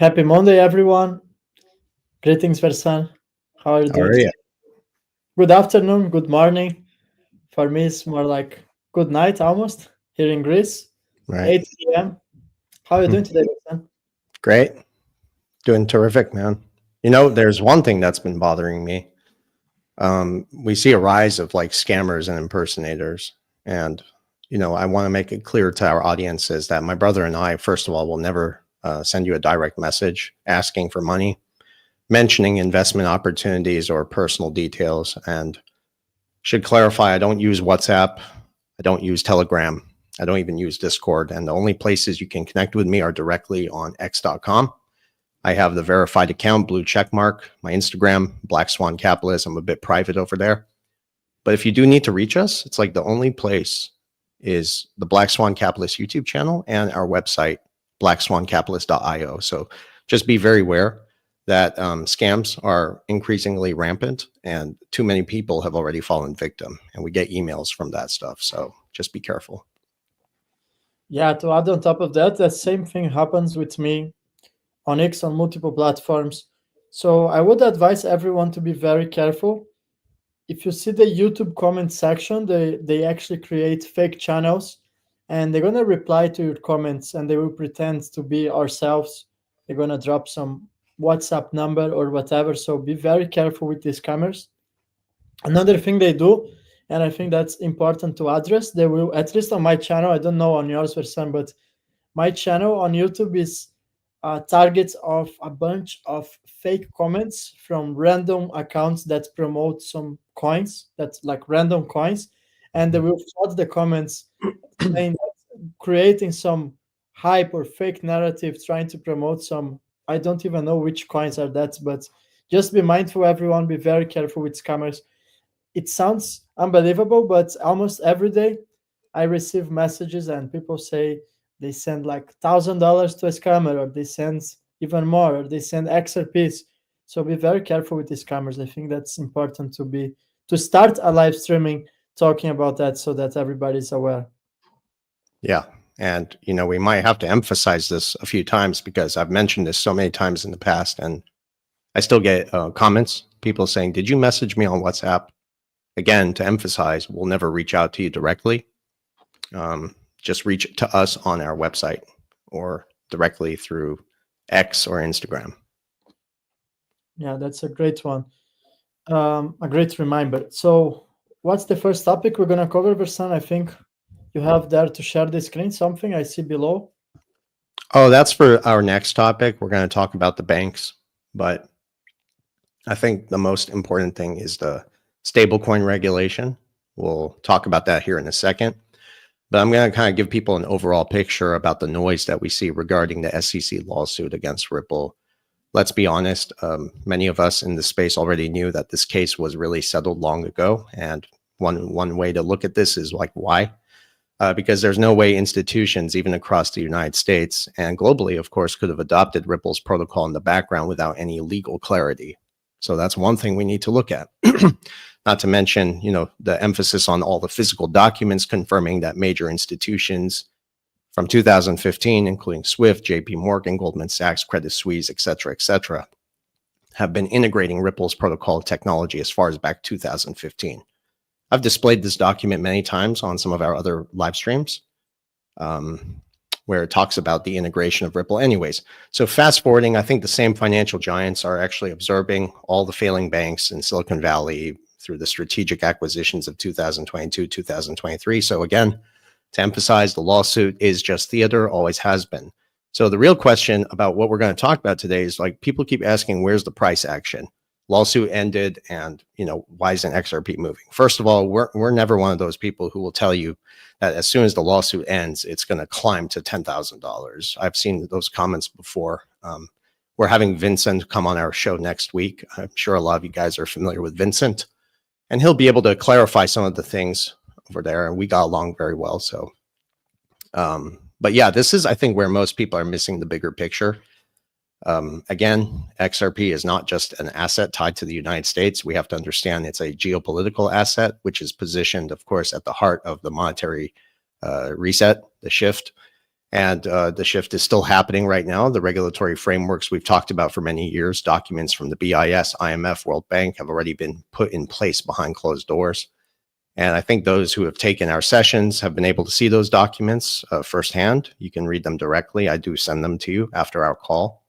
Happy Monday, everyone. Greetings, Versan. How are you How doing are you? today? Good afternoon, good morning. For me, it's more like good night almost here in Greece, Right. 8 p.m. How are you doing Mhm. today, Versan? Great. Doing terrific, man. You know, there's one thing that's been bothering me. We see a rise of like scammers and impersonators. And, I want to make it clear to our audiences that my brother and I, first of all, will never send you a direct message asking for money, mentioning investment opportunities or personal details. And should clarify, I don't use WhatsApp. I don't use Telegram. I don't even use Discord. And the only places you can connect with me are directly on x.com. I have the verified account, blue check mark, my Instagram, Black Swan Capitalist. I'm a bit private over there. But if you do need to reach us, it's like the only place is the Black Swan Capitalist YouTube channel and our website, blackswancapitalist.io. So just be very aware that scams are increasingly rampant and too many people have already fallen victim. And we get emails from that stuff. So just be careful. Yeah, to add on top of that, the same thing happens with me on X on multiple platforms. So I would advise everyone to be very careful. If you see the YouTube comment section, they actually create fake channels and they're gonna reply to your comments and they will pretend to be ourselves. They're gonna drop some WhatsApp number or whatever. So be very careful with these scammers. Another thing they do, and I think that's important to address, they will, at least on my channel, I don't know on yours, Versan, but my channel on YouTube is targets of a bunch of fake comments from random accounts that promote some coins, that's like random coins, and they will flood the comments saying that, creating some hype or fake narrative, trying to promote some. I don't even know which coins are that, but just be mindful, everyone. Be very careful with scammers. It sounds unbelievable, but almost every day I receive messages and people say they send like $1,000 to a scammer, or they send even more, or they send XRPs. So be very careful with these scammers. I think that's important to start a live streaming talking about that so that everybody's aware. Yeah. And, we might have to emphasize this a few times because I've mentioned this so many times in the past. And I still get comments, people saying, "Did you message me on WhatsApp?" Again, to emphasize, we'll never reach out to you directly. Just reach to us on our website or directly through X or Instagram. Yeah, that's a great one. A great reminder. So, what's the first topic we're gonna cover, Versan? I think you have there to share the screen. Something I see below. Oh, that's for our next topic. We're going to talk about the banks, but I think the most important thing is the stablecoin regulation. We'll talk about that here in a second. But I'm going to kind of give people an overall picture about the noise that we see regarding the SEC lawsuit against Ripple. Let's be honest, many of us in the space already knew that this case was really settled long ago. And one way to look at this is like, why? Because there's no way institutions, even across the United States and globally, of course, could have adopted Ripple's protocol in the background without any legal clarity. So that's one thing we need to look at. Not to mention, the emphasis on all the physical documents confirming that major institutions from 2015, including Swift, JP Morgan, Goldman Sachs, Credit Suisse, et cetera, have been integrating Ripple's protocol technology as far as back 2015. I've displayed this document many times on some of our other live streams where it talks about the integration of Ripple. Anyways, so fast forwarding, I think the same financial giants are actually observing all the failing banks in Silicon Valley through the strategic acquisitions of 2022, 2023. So again, to emphasize, the lawsuit is just theater, always has been. So the real question about what we're going to talk about today is like people keep asking, where's the price action? Lawsuit ended, and why isn't XRP moving? First of all, we're never one of those people who will tell you that as soon as the lawsuit ends, it's going to climb to $10,000. I've seen those comments before. We're having Vincent come on our show next week. I'm sure a lot of you guys are familiar with Vincent, and he'll be able to clarify some of the things over there. And we got along very well. So, but yeah, this is, I think, where most people are missing the bigger picture. Again, XRP is not just an asset tied to the United States. We have to understand it's a geopolitical asset, which is positioned, of course, at the heart of the monetary reset, the shift. And the shift is still happening right now. The regulatory frameworks we've talked about for many years, documents from the BIS, IMF, World Bank have already been put in place behind closed doors. And I think those who have taken our sessions have been able to see those documents firsthand. You can read them directly. I do send them to you after our call.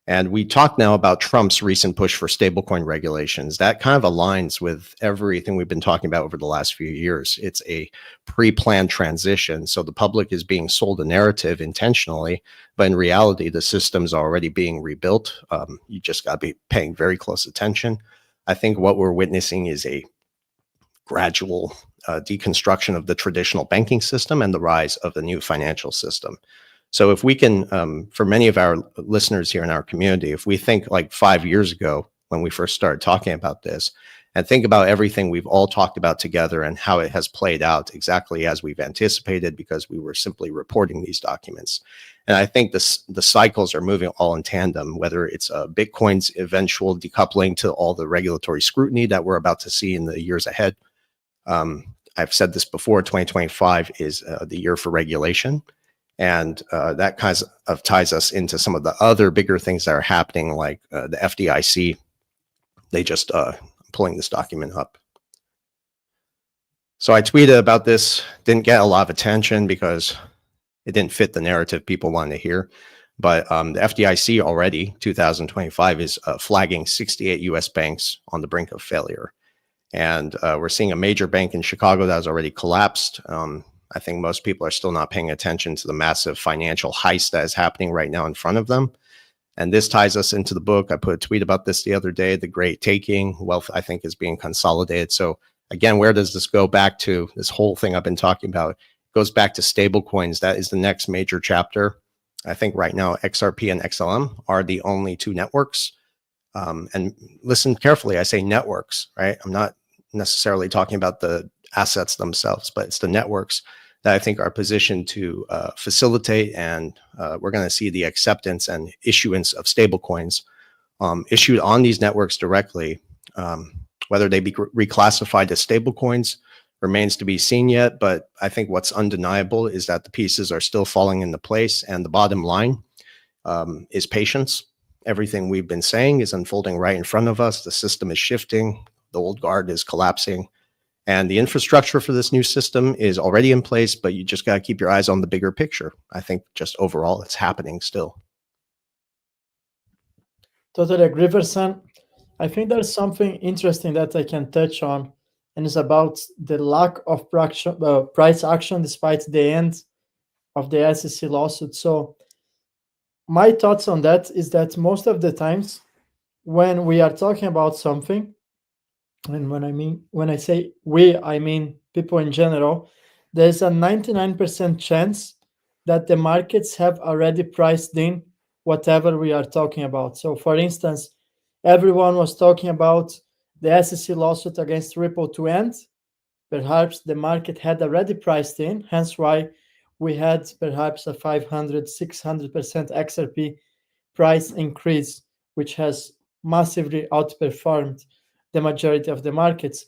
And we talk now about Trump's recent push for stablecoin regulations. That kind of aligns with everything we've been talking about over the last few years. It's a pre-planned transition. So the public is being sold a narrative intentionally, but in reality, the system's already being rebuilt. You just got to be paying very close attention. I think what we're witnessing is a gradual deconstruction of the traditional banking system and the rise of the new financial system. So if we can, for many of our listeners here in our community, if we think like 5 years ago when we first started talking about this, and think about everything we've all talked about together and how it has played out exactly as we've anticipated, because we were simply reporting these documents. And I think the cycles are moving all in tandem, whether it's Bitcoin's eventual decoupling to all the regulatory scrutiny that we're about to see in the years ahead. I've said this before, 2025 is the year for regulation. And that kind of ties us into some of the other bigger things that are happening, like the FDIC. They just pulling this document up. So I tweeted about this, didn't get a lot of attention because it didn't fit the narrative people wanted to hear. But the FDIC already, 2025, is flagging 68 US banks on the brink of failure. And we're seeing a major bank in Chicago that has already collapsed. I think most people are still not paying attention to the massive financial heist that is happening right now in front of them. And this ties us into the book. I put a tweet about this the other day. The great taking. Wealth, I think, is being consolidated. So again, where does this go back to? This whole thing I've been talking about it goes back to stablecoins. That is the next major chapter. I think right now XRP and XLM are the only two networks. And listen carefully, I say networks, right? I'm not necessarily talking about the assets themselves, but it's the networks that I think are positioned to facilitate, and we're going to see the acceptance and issuance of stablecoins issued on these networks directly. Whether they be reclassified as stablecoins remains to be seen yet, but I think what's undeniable is that the pieces are still falling into place, and the bottom line is patience. Everything we've been saying is unfolding right in front of us. The system is shifting. The old guard is collapsing. And the infrastructure for this new system is already in place, but you just got to keep your eyes on the bigger picture. I think just overall, it's happening still. Totally agree, Versan. I think there's something interesting that I can touch on, and it's about the lack of price action despite the end of the SEC lawsuit. So my thoughts on that is that most of the times when we are talking about something, and when I say we, I mean people in general, there's a 99% chance that the markets have already priced in whatever we are talking about. So for instance, everyone was talking about the SEC lawsuit against Ripple to end. Perhaps the market had already priced in, hence why we had perhaps a 500, 600% XRP price increase, which has massively outperformed the majority of the markets.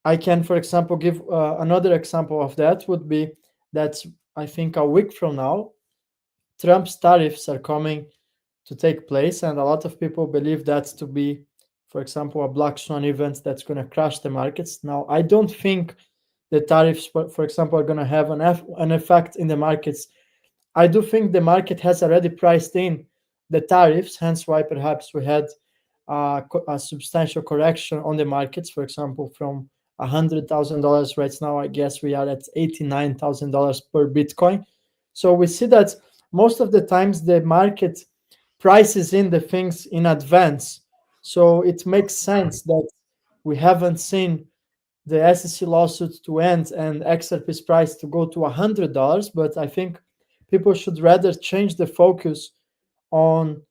I can, for example, give another example of that would be that I think a week from now, Trump's tariffs are coming to take place, and a lot of people believe that to be, for example, a black swan event that's going to crash the markets. Now, I don't think the tariffs, for example, are going to have an effect in the markets. I do think the market has already priced in the tariffs, hence why perhaps we had a substantial correction on the markets. For example, from $100,000 right now, I guess we are at $89,000 per Bitcoin. So we see that most of the times the market prices in the things in advance. So it makes sense that we haven't seen the SEC lawsuit to end and XRP's price to go to $100, but I think people should rather change the focus on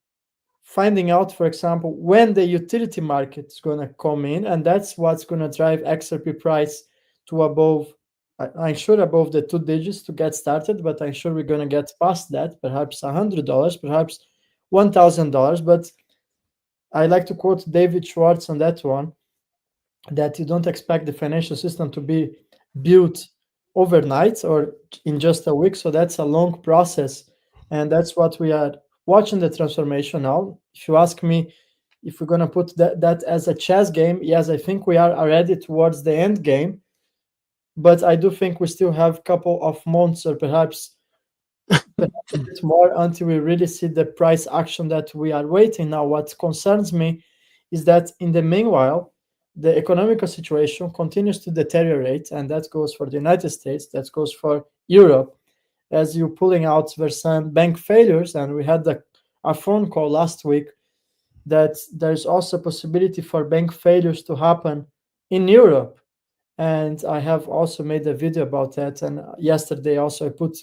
finding out, for example, when the utility market is going to come in, and that's what's going to drive XRP price to above, I'm sure above the 2 digits to get started, but I'm sure we're going to get past that, perhaps $100, perhaps $1,000. But I like to quote David Schwartz on that one, that you don't expect the financial system to be built overnight or in just a week. So that's a long process. And that's what we are watching the transformation now. If you ask me if we're going to put that as a chess game, yes, I think we are already towards the end game. But I do think we still have a couple of months or perhaps a bit more until we really see the price action that we are waiting now. What concerns me is that in the meanwhile, the economical situation continues to deteriorate, and that goes for the United States, that goes for Europe. As you pulling out were some bank failures, and we had a phone call last week that there's also a possibility for bank failures to happen in Europe. And I have also made a video about that. And yesterday also I put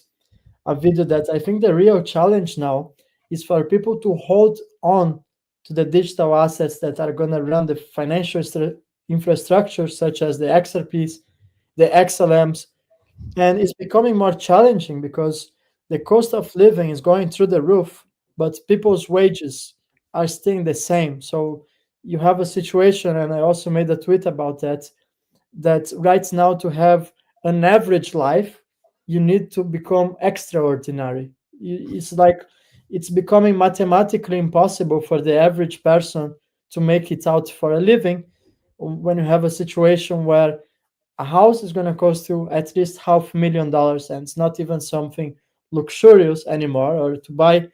a video that I think the real challenge now is for people to hold on to the digital assets that are going to run the financial infrastructure, such as the XRPs, the XLMs, and it's becoming more challenging because the cost of living is going through the roof, but people's wages are staying the same. So you have a situation, and I also made a tweet about that, that right now to have an average life, you need to become extraordinary. It's like it's becoming mathematically impossible for the average person to make it out for a living when you have a situation where a house is going to cost you at least $500,000 and it's not even something luxurious anymore. Or to buy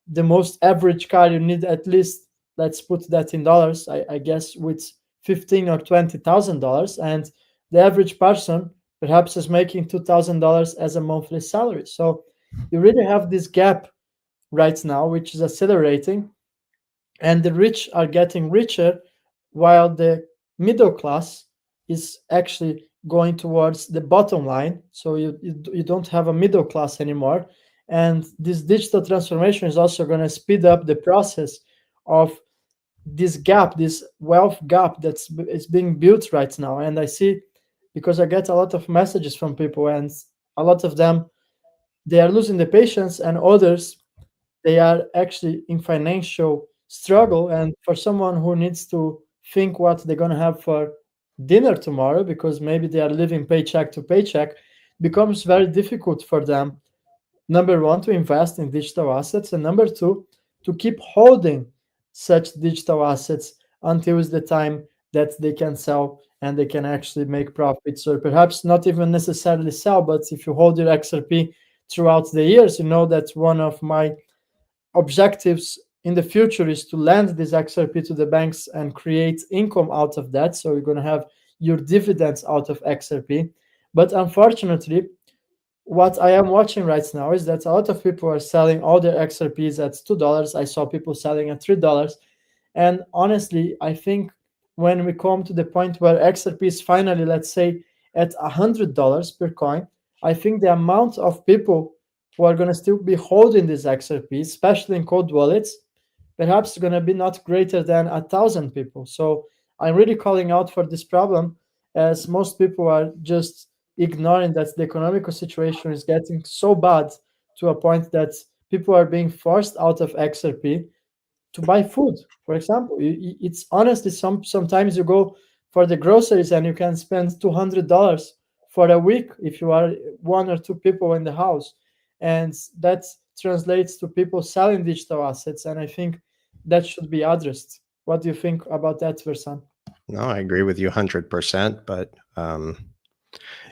the most average car, you need at least, let's put that in dollars, I guess with 15 or $20,000, and the average person perhaps is making $2,000 as a monthly salary. So you really have this gap right now, which is accelerating, and the rich are getting richer while the middle class is actually going towards the bottom line. So you don't have a middle class anymore. And this digital transformation is also going to speed up the process of this gap, this wealth gap that's is being built right now. And I see, because I get a lot of messages from people, and a lot of them, they are losing the patience, and others, they are actually in financial struggle. And for someone who needs to think what they're going to have for dinner tomorrow, because maybe they are living paycheck to paycheck, becomes very difficult for them, number one, to invest in digital assets, and number two, to keep holding such digital assets until it's the time that they can sell and they can actually make profits, or perhaps not even necessarily sell. But if you hold your XRP throughout the years, you know that one of my objectives in the future is to lend this XRP to the banks and create income out of that. So you're going to have your dividends out of XRP. But unfortunately, what I am watching right now is that a lot of people are selling all their XRPs at $2. I saw people selling at $3. And honestly, I think when we come to the point where XRP is finally, let's say, at $100 per coin, I think the amount of people who are going to still be holding this XRP, especially in cold wallets, perhaps going to be not greater than 1,000 people. So I'm really calling out for this problem, as most people are just ignoring that the economical situation is getting so bad to a point that people are being forced out of XRP to buy food. For example, it's honestly, sometimes you go for the groceries and you can spend $200 for a week if you are one or two people in the house, and that translates to people selling digital assets. And I think that should be addressed. What do you think about that, Versan? No, I agree with you 100%, but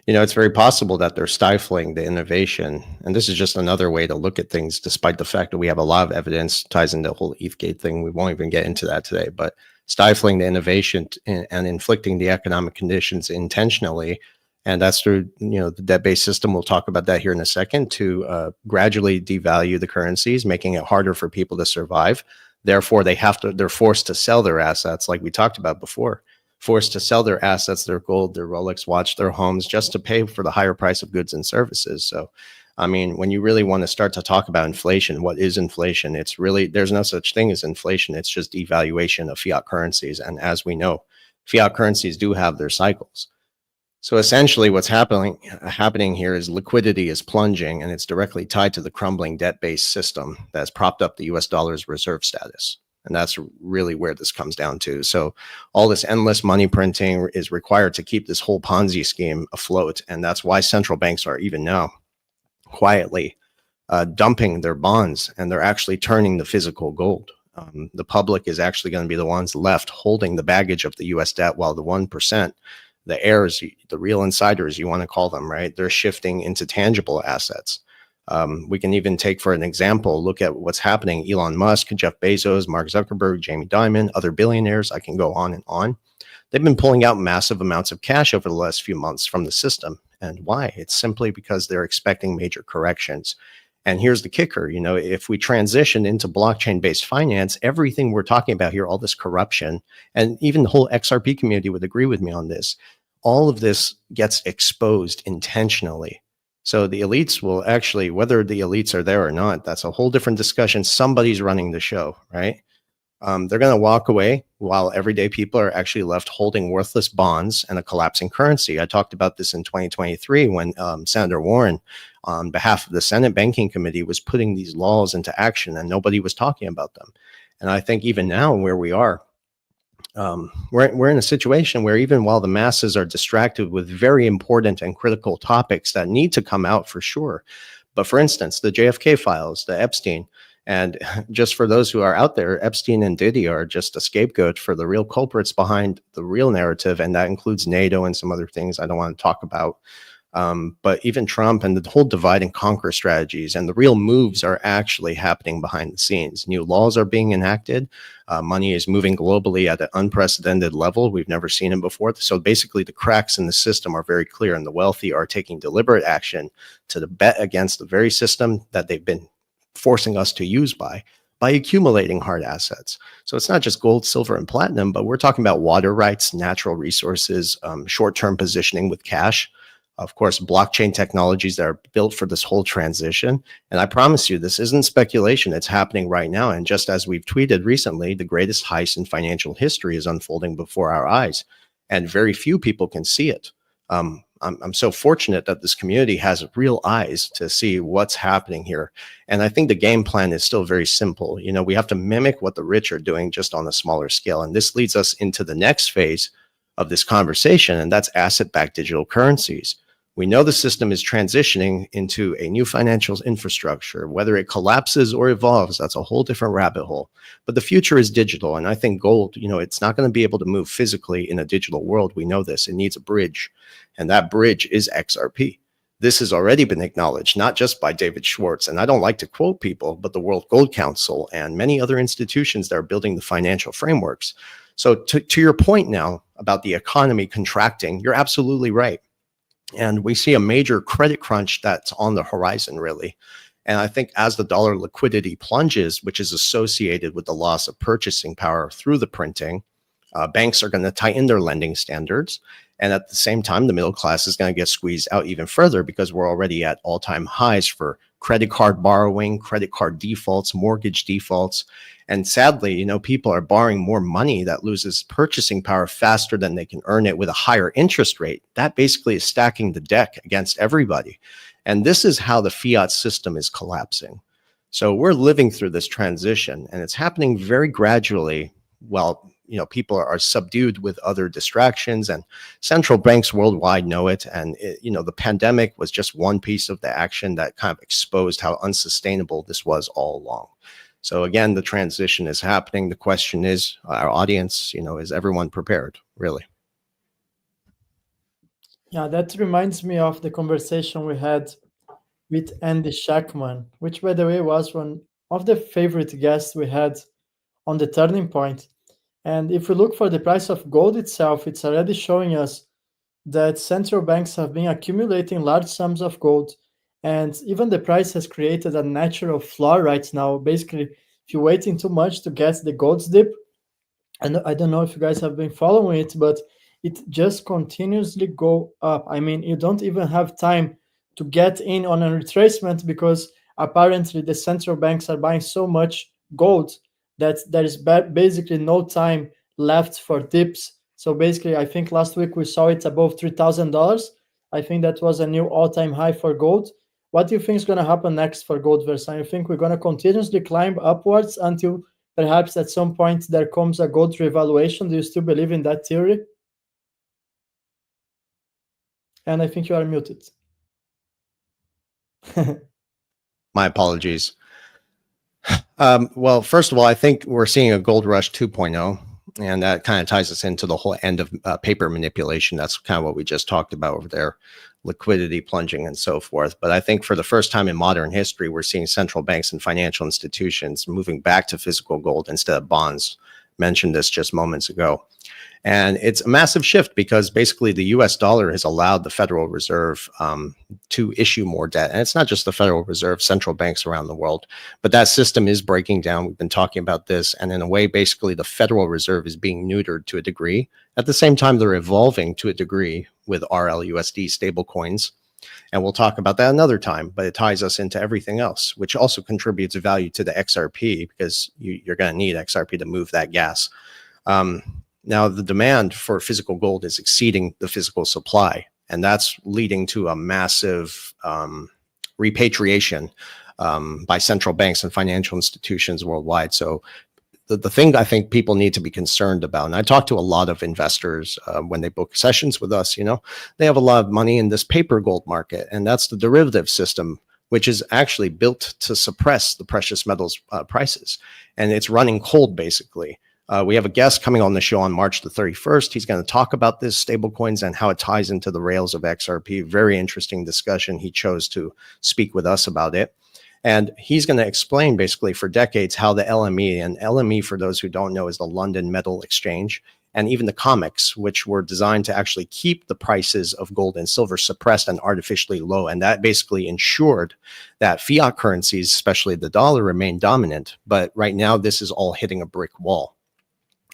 it's very possible that they're stifling the innovation. And this is just another way to look at things, despite the fact that we have a lot of evidence ties into the whole ETHgate thing. We won't even get into that today, but stifling the innovation and inflicting the economic conditions intentionally. And that's through, the debt-based system. We'll talk about that here in a second, to gradually devalue the currencies, making it harder for people to survive. Therefore, they're forced to sell their assets, like we talked about before, forced to sell their assets, their gold, their Rolex watch, their homes, just to pay for the higher price of goods and services. So, I mean, when you really want to start to talk about inflation, what is inflation? It's really, there's no such thing as inflation. It's just devaluation of fiat currencies. And as we know, fiat currencies do have their cycles. So essentially what's happening here is liquidity is plunging, and it's directly tied to the crumbling debt-based system that has propped up the US dollar's reserve status. And that's really where this comes down to. So all this endless money printing is required to keep this whole Ponzi scheme afloat. And that's why central banks are even now quietly dumping their bonds, and they're actually turning the physical gold. The public is actually going to be the ones left holding the baggage of the US debt, while the 1%, the heirs, the real insiders, you want to call them, right? They're shifting into tangible assets. We can even take, for an example, look at what's happening. Elon Musk, Jeff Bezos, Mark Zuckerberg, Jamie Dimon, other billionaires, I can go on and on. They've been pulling out massive amounts of cash over the last few months from the system. And why? It's simply because they're expecting major corrections. And here's the kicker, if we transition into blockchain-based finance, everything we're talking about here, all this corruption, and even the whole XRP community would agree with me on this, all of this gets exposed intentionally. So the elites will actually, whether the elites are there or not, that's a whole different discussion. Somebody's running the show, right? They're going to walk away while everyday people are actually left holding worthless bonds and a collapsing currency. I talked about this in 2023 when Senator Warren, on behalf of the Senate Banking Committee, was putting these laws into action, and nobody was talking about them. And I think even now where we are, we're in a situation where even while the masses are distracted with very important and critical topics that need to come out for sure, but for instance, the JFK files, the Epstein, and just for those who are out there, Epstein and Diddy are just a scapegoat for the real culprits behind the real narrative, and that includes NATO and some other things I don't want to talk about. But even Trump and the whole divide and conquer strategies and the real moves are actually happening behind the scenes. New laws are being enacted. Money is moving globally at an unprecedented level. We've never seen it before. So basically the cracks in the system are very clear, and the wealthy are taking deliberate action to bet against the very system that they've been forcing us to use by accumulating hard assets. So it's not just gold, silver, and platinum, but we're talking about water rights, natural resources, short-term positioning with cash, of course, blockchain technologies that are built for this whole transition. And I promise you, this isn't speculation. It's happening right now. And just as we've tweeted recently, the greatest heist in financial history is unfolding before our eyes, and very few people can see it. I'm so fortunate that this community has real eyes to see what's happening here. And I think the game plan is still very simple. We have to mimic what the rich are doing, just on a smaller scale. And this leads us into the next phase of this conversation, and that's asset-backed digital currencies. We know the system is transitioning into a new financial infrastructure. Whether it collapses or evolves, that's a whole different rabbit hole. But the future is digital. And I think gold, it's not going to be able to move physically in a digital world. We know this. It needs a bridge. And that bridge is XRP. This has already been acknowledged, not just by David Schwartz. And I don't like to quote people, but the World Gold Council and many other institutions that are building the financial frameworks. So to your point now about the economy contracting, you're absolutely right. And we see a major credit crunch that's on the horizon, really. And I think as the dollar liquidity plunges, which is associated with the loss of purchasing power through the printing, banks are going to tighten their lending standards. And at the same time, the middle class is going to get squeezed out even further, because we're already at all-time highs for credit card borrowing, credit card defaults, mortgage defaults. And sadly, people are borrowing more money that loses purchasing power faster than they can earn it with a higher interest rate. That basically is stacking the deck against everybody. And this is how the fiat system is collapsing. So we're living through this transition, and it's happening very gradually while people are subdued with other distractions, and central banks worldwide know it. And the pandemic was just one piece of the action that kind of exposed how unsustainable this was all along. So again, the transition is happening. The question is, our audience, is everyone prepared, really? Yeah, that reminds me of the conversation we had with Andy Shackman, which, by the way, was one of the favorite guests we had on the turning point. And if we look for the price of gold itself, it's already showing us that central banks have been accumulating large sums of gold. And even the price has created a natural floor right now. Basically, if you're waiting too much to get the gold's dip, and I don't know if you guys have been following it, but it just continuously go up. I mean, you don't even have time to get in on a retracement, because apparently the central banks are buying so much gold that there is basically no time left for dips. So basically, I think last week we saw it above $3,000. I think that was a new all-time high for gold. What do you think is going to happen next for gold, Versa? You think we're going to continuously climb upwards until perhaps at some point there comes a gold revaluation. Do you still believe in that theory? And I think you are muted. My apologies. Well, first of all, I think we're seeing a gold rush 2.0, and that kind of ties us into the whole end of paper manipulation. That's kind of what we just talked about over there, liquidity plunging and so forth. But I think for the first time in modern history, we're seeing central banks and financial institutions moving back to physical gold instead of bonds. Mentioned this just moments ago. And it's a massive shift because basically the US dollar has allowed the Federal Reserve to issue more debt. And it's not just the Federal Reserve, central banks around the world, but that system is breaking down. We've been talking about this. And in a way, basically the Federal Reserve is being neutered to a degree. At the same time, they're evolving to a degree with RLUSD stablecoins. And we'll talk about that another time, but it ties us into everything else, which also contributes value to the XRP because you're going to need XRP to move that gas. Now, the demand for physical gold is exceeding the physical supply, and that's leading to a massive repatriation by central banks and financial institutions worldwide. So the thing I think people need to be concerned about, and I talk to a lot of investors when they book sessions with us, they have a lot of money in this paper gold market, and that's the derivative system, which is actually built to suppress the precious metals prices. And it's running cold, basically. We have a guest coming on the show on March the 31st. He's going to talk about this stablecoins and how it ties into the rails of XRP. Very interesting discussion. He chose to speak with us about it. And he's going to explain basically for decades how the LME, and LME, for those who don't know, is the London Metal Exchange, and even the COMEX, which were designed to actually keep the prices of gold and silver suppressed and artificially low. And that basically ensured that fiat currencies, especially the dollar, remained dominant. But right now, this is all hitting a brick wall.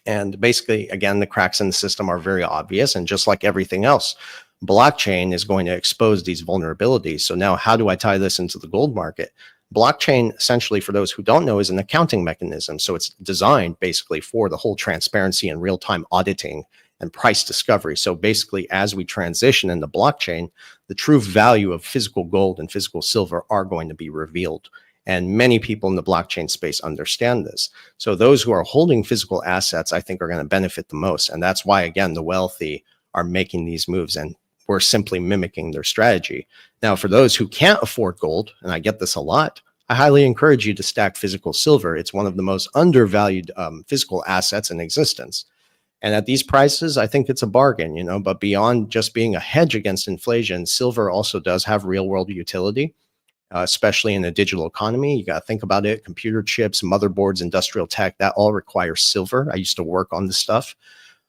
And basically, again, the cracks in the system are very obvious. And just like everything else, blockchain is going to expose these vulnerabilities. So now how do I tie this into the gold market? Blockchain, essentially, for those who don't know, is an accounting mechanism. So it's designed basically for the whole transparency and real-time auditing and price discovery. So basically, as we transition in the blockchain, the true value of physical gold and physical silver are going to be revealed. And many people in the blockchain space understand this. So those who are holding physical assets, I think, are going to benefit the most. And that's why, again, the wealthy are making these moves, and we're simply mimicking their strategy. Now, for those who can't afford gold, and I get this a lot, I highly encourage you to stack physical silver. It's one of the most undervalued physical assets in existence. And at these prices, I think it's a bargain, but beyond just being a hedge against inflation, silver also does have real world utility. Especially in the digital economy. You got to think about it. Computer chips, motherboards, industrial tech, that all requires silver. I used to work on this stuff.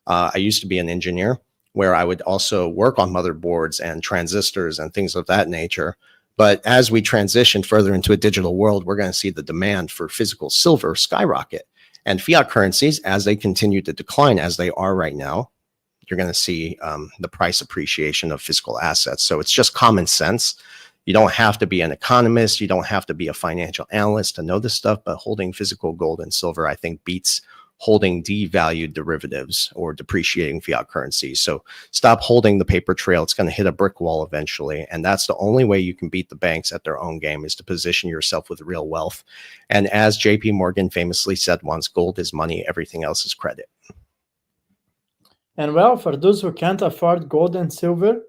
I used to be an engineer where I would also work on motherboards and transistors and things of that nature. But as we transition further into a digital world, we're going to see the demand for physical silver skyrocket. And fiat currencies, as they continue to decline, as they are right now, you're going to see the price appreciation of physical assets. So it's just common sense. You don't have to be an economist. You don't have to be a financial analyst to know this stuff, but holding physical gold and silver, I think, beats holding devalued derivatives or depreciating fiat currencies. So stop holding the paper trail. It's going to hit a brick wall eventually. And that's the only way you can beat the banks at their own game, is to position yourself with real wealth. And as JP Morgan famously said once, gold is money, everything else is credit. And well, for those who can't afford gold and silver,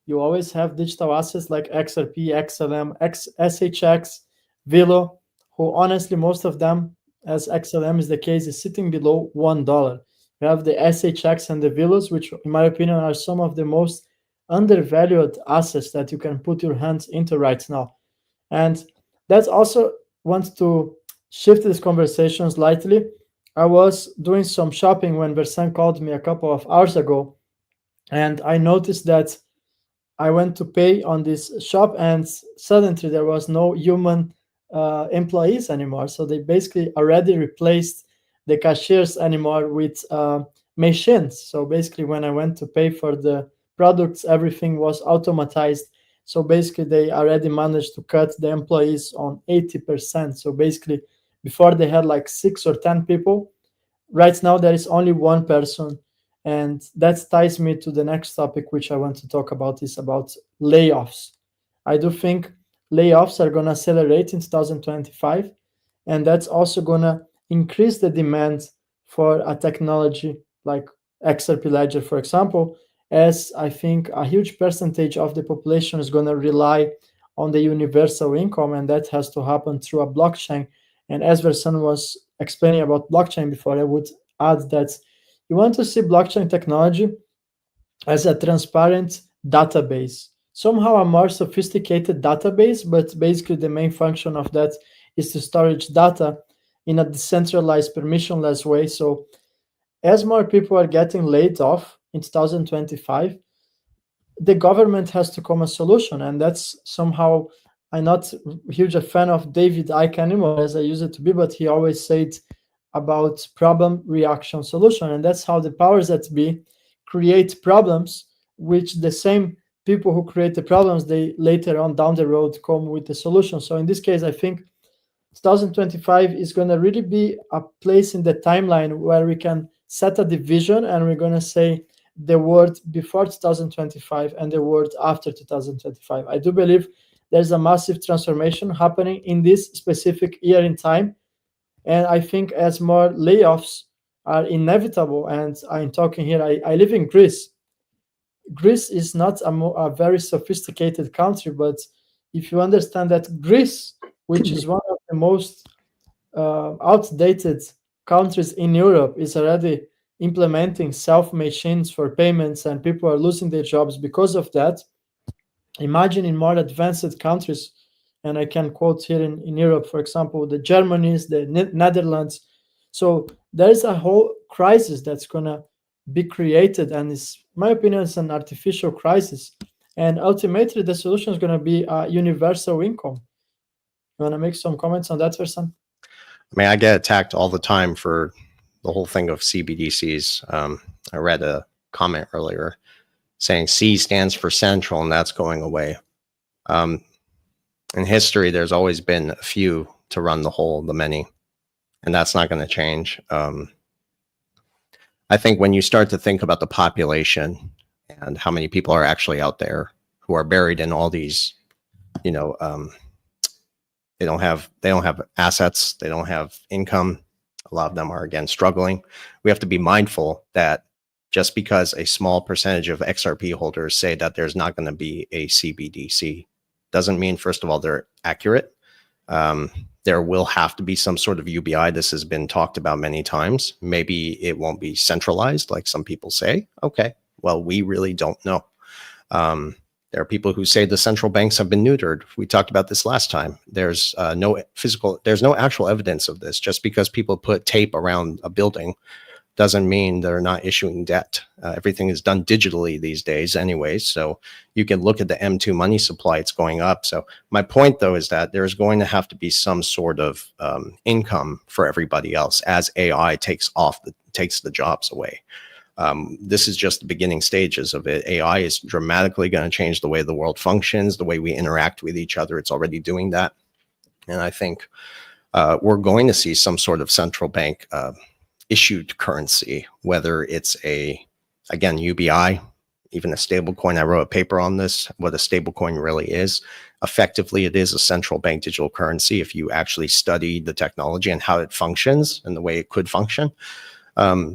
you always have digital assets like XRP, XLM, SHX, Velo, who honestly, most of them, as XLM is the case, is sitting below $1. You have the SHX and the Velos, which in my opinion are some of the most undervalued assets that you can put your hands into right now. And that's also want to shift this conversation slightly. I was doing some shopping when Versan called me a couple of hours ago, and I noticed that I went to pay on this shop, and suddenly there was no human employees anymore. So they basically already replaced the cashiers anymore with machines. So basically, when I went to pay for the products, everything was automatized. So basically, they already managed to cut the employees on 80%. So basically, before they had like 6 or 10 people, right now there is only one person. And that ties me to the next topic, which I want to talk about, is about layoffs. I do think layoffs are going to accelerate in 2025, and that's also going to increase the demand for a technology like XRP Ledger, for example, as I think a huge percentage of the population is going to rely on the universal income, and that has to happen through a blockchain. And as Versan was explaining about blockchain before, I would add that you want to see blockchain technology as a transparent database, somehow a more sophisticated database, but basically the main function of that is to storage data in a decentralized, permissionless way. So as more people are getting laid off in 2025, the government has to come a solution, and that's somehow, I'm not huge a fan of David Icke anymore as I used it to be, but he always said about problem, reaction, solution, and that's how the powers that be create problems, which the same people who create the problems, they later on down the road come with the solution. So in this case, I think 2025 is going to really be a place in the timeline where we can set a division, and we're going to say the word before 2025 and the word after 2025. I do believe there's a massive transformation happening in this specific year in time. And I think as more layoffs are inevitable, and I'm talking here, I live in Greece. Greece is not a very sophisticated country, but if you understand that Greece, which is one of the most outdated countries in Europe, is already implementing self-machines for payments, and people are losing their jobs because of that. Imagine in more advanced countries, and I can quote here in Europe, for example, the Germany's, the Netherlands. So there's a whole crisis that's going to be created, and in my opinion, it's an artificial crisis. And ultimately, the solution is going to be a universal income. You want to make some comments on that, Versan? I mean, I get attacked all the time for the whole thing of CBDCs. I read a comment earlier saying C stands for central, and that's going away. In history, there's always been a few to run the whole, the many, and that's not going to change. I think when you start to think about the population and how many people are actually out there who are buried in all these, you know, they don't have assets, they don't have income. A lot of them are, again, struggling. We have to be mindful that just because a small percentage of XRP holders say that there's not going to be a CBDC doesn't mean, first of all, they're accurate. There will have to be some sort of UBI. This has been talked about many times. Maybe it won't be centralized like some people say. Okay, well, we really don't know. There are people who say the central banks have been neutered. We talked about this last time. There's no actual evidence of this. Just because people put tape around a building doesn't mean they're not issuing debt. Everything is done digitally these days anyways. So you can look at the M2 money supply, it's going up. So my point though is that there's going to have to be some sort of income for everybody else as AI takes the jobs away. This is just the beginning stages of it. AI is dramatically going to change the way the world functions, the way we interact with each other. It's already doing that. And I think we're going to see some sort of central bank issued currency, whether it's again, UBI, even a stable coin. I wrote a paper on this, what a stable coin really is. Effectively, it is a central bank digital currency if you actually study the technology and how it functions and the way it could function.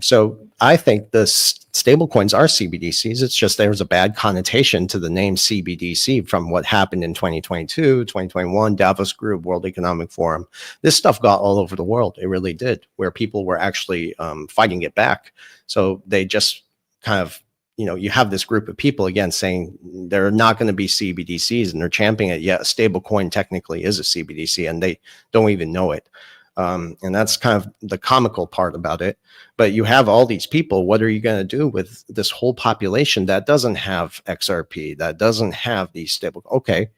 So I think the stable coins are CBDCs. It's just there's a bad connotation to the name CBDC from what happened in 2022, 2021, Davos Group, World Economic Forum. This stuff got all over the world. It really did, where people were actually fighting it back. So they just kind of, you have this group of people again saying they're not going to be CBDCs, and they're championing it. Yeah, a stable coin technically is a CBDC, and they don't even know it. And that's kind of the comical part about it. But you have all these people. What are you going to do with this whole population that doesn't have XRP, that doesn't have these stable? Okay,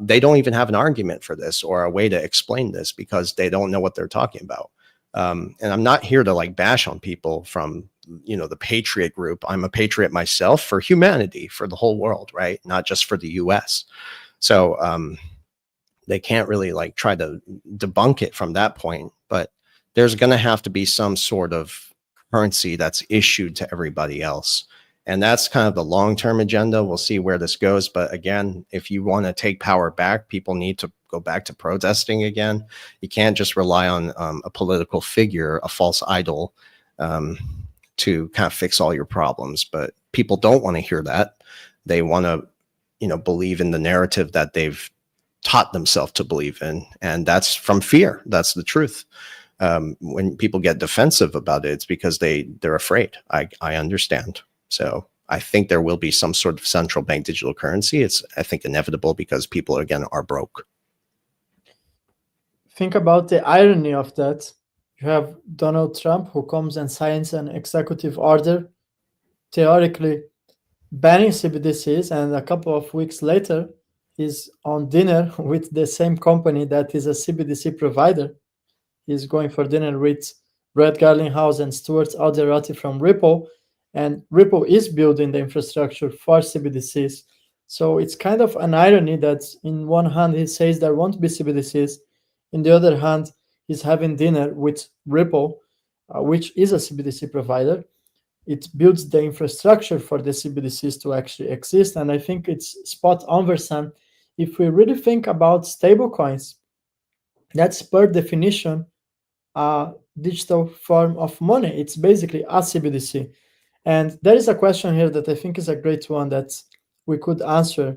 they don't even have an argument for this or a way to explain this because they don't know what they're talking about. And I'm not here to like bash on people from, the patriot group. I'm a patriot myself for humanity, for the whole world, right? Not just for the US. So they can't really like try to debunk it from that point, but there's going to have to be some sort of currency that's issued to everybody else. And that's kind of the long-term agenda. We'll see where this goes. But again, if you want to take power back, people need to go back to protesting again. You can't just rely on a political figure, a false idol, to kind of fix all your problems. But people don't want to hear that. They want to, believe in the narrative that they've taught themselves to believe in. And that's from fear. That's the truth. When people get defensive about it, it's because they're afraid. I understand. So I think there will be some sort of central bank digital currency. It's, I think, inevitable because people, again, are broke. Think about the irony of that. You have Donald Trump who comes and signs an executive order, theoretically banning CBDCs, and a couple of weeks later, he's on dinner with the same company that is a CBDC provider. He's going for dinner with Brett Garlinghouse and Stuart Alderoty from Ripple, and Ripple is building the infrastructure for CBDCs. So it's kind of an irony that in one hand he says there won't be CBDCs, in the other hand he's having dinner with Ripple, which is a CBDC provider. It builds the infrastructure for the CBDCs to actually exist, and I think it's spot on, Versan. If we really think about stablecoins, that's per definition a digital form of money. It's basically a CBDC. And there is a question here that I think is a great one that we could answer.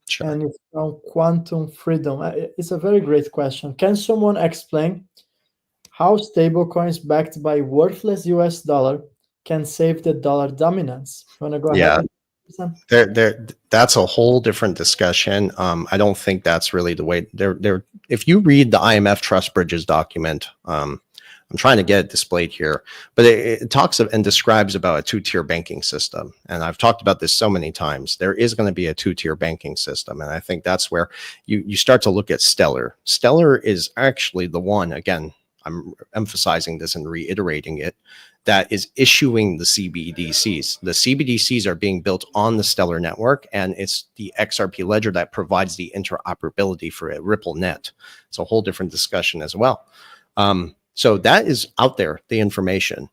Sure. And it's on quantum freedom. It's a very great question. Can someone explain how stablecoins backed by worthless US dollar can save the dollar dominance? You want to go ahead? That's a whole different discussion. I don't think that's really the way. If you read the IMF Trust Bridges document, I'm trying to get it displayed here, but it talks of and describes about a two-tier banking system. And I've talked about this so many times. There is going to be a two-tier banking system. And I think that's where you start to look at Stellar. Stellar is actually the one, again, I'm emphasizing this and reiterating it, that is issuing the CBDCs. The CBDCs are being built on the Stellar network, and it's the XRP ledger that provides the interoperability for a Ripple net. It's a whole different discussion as well. So that is out there, the information.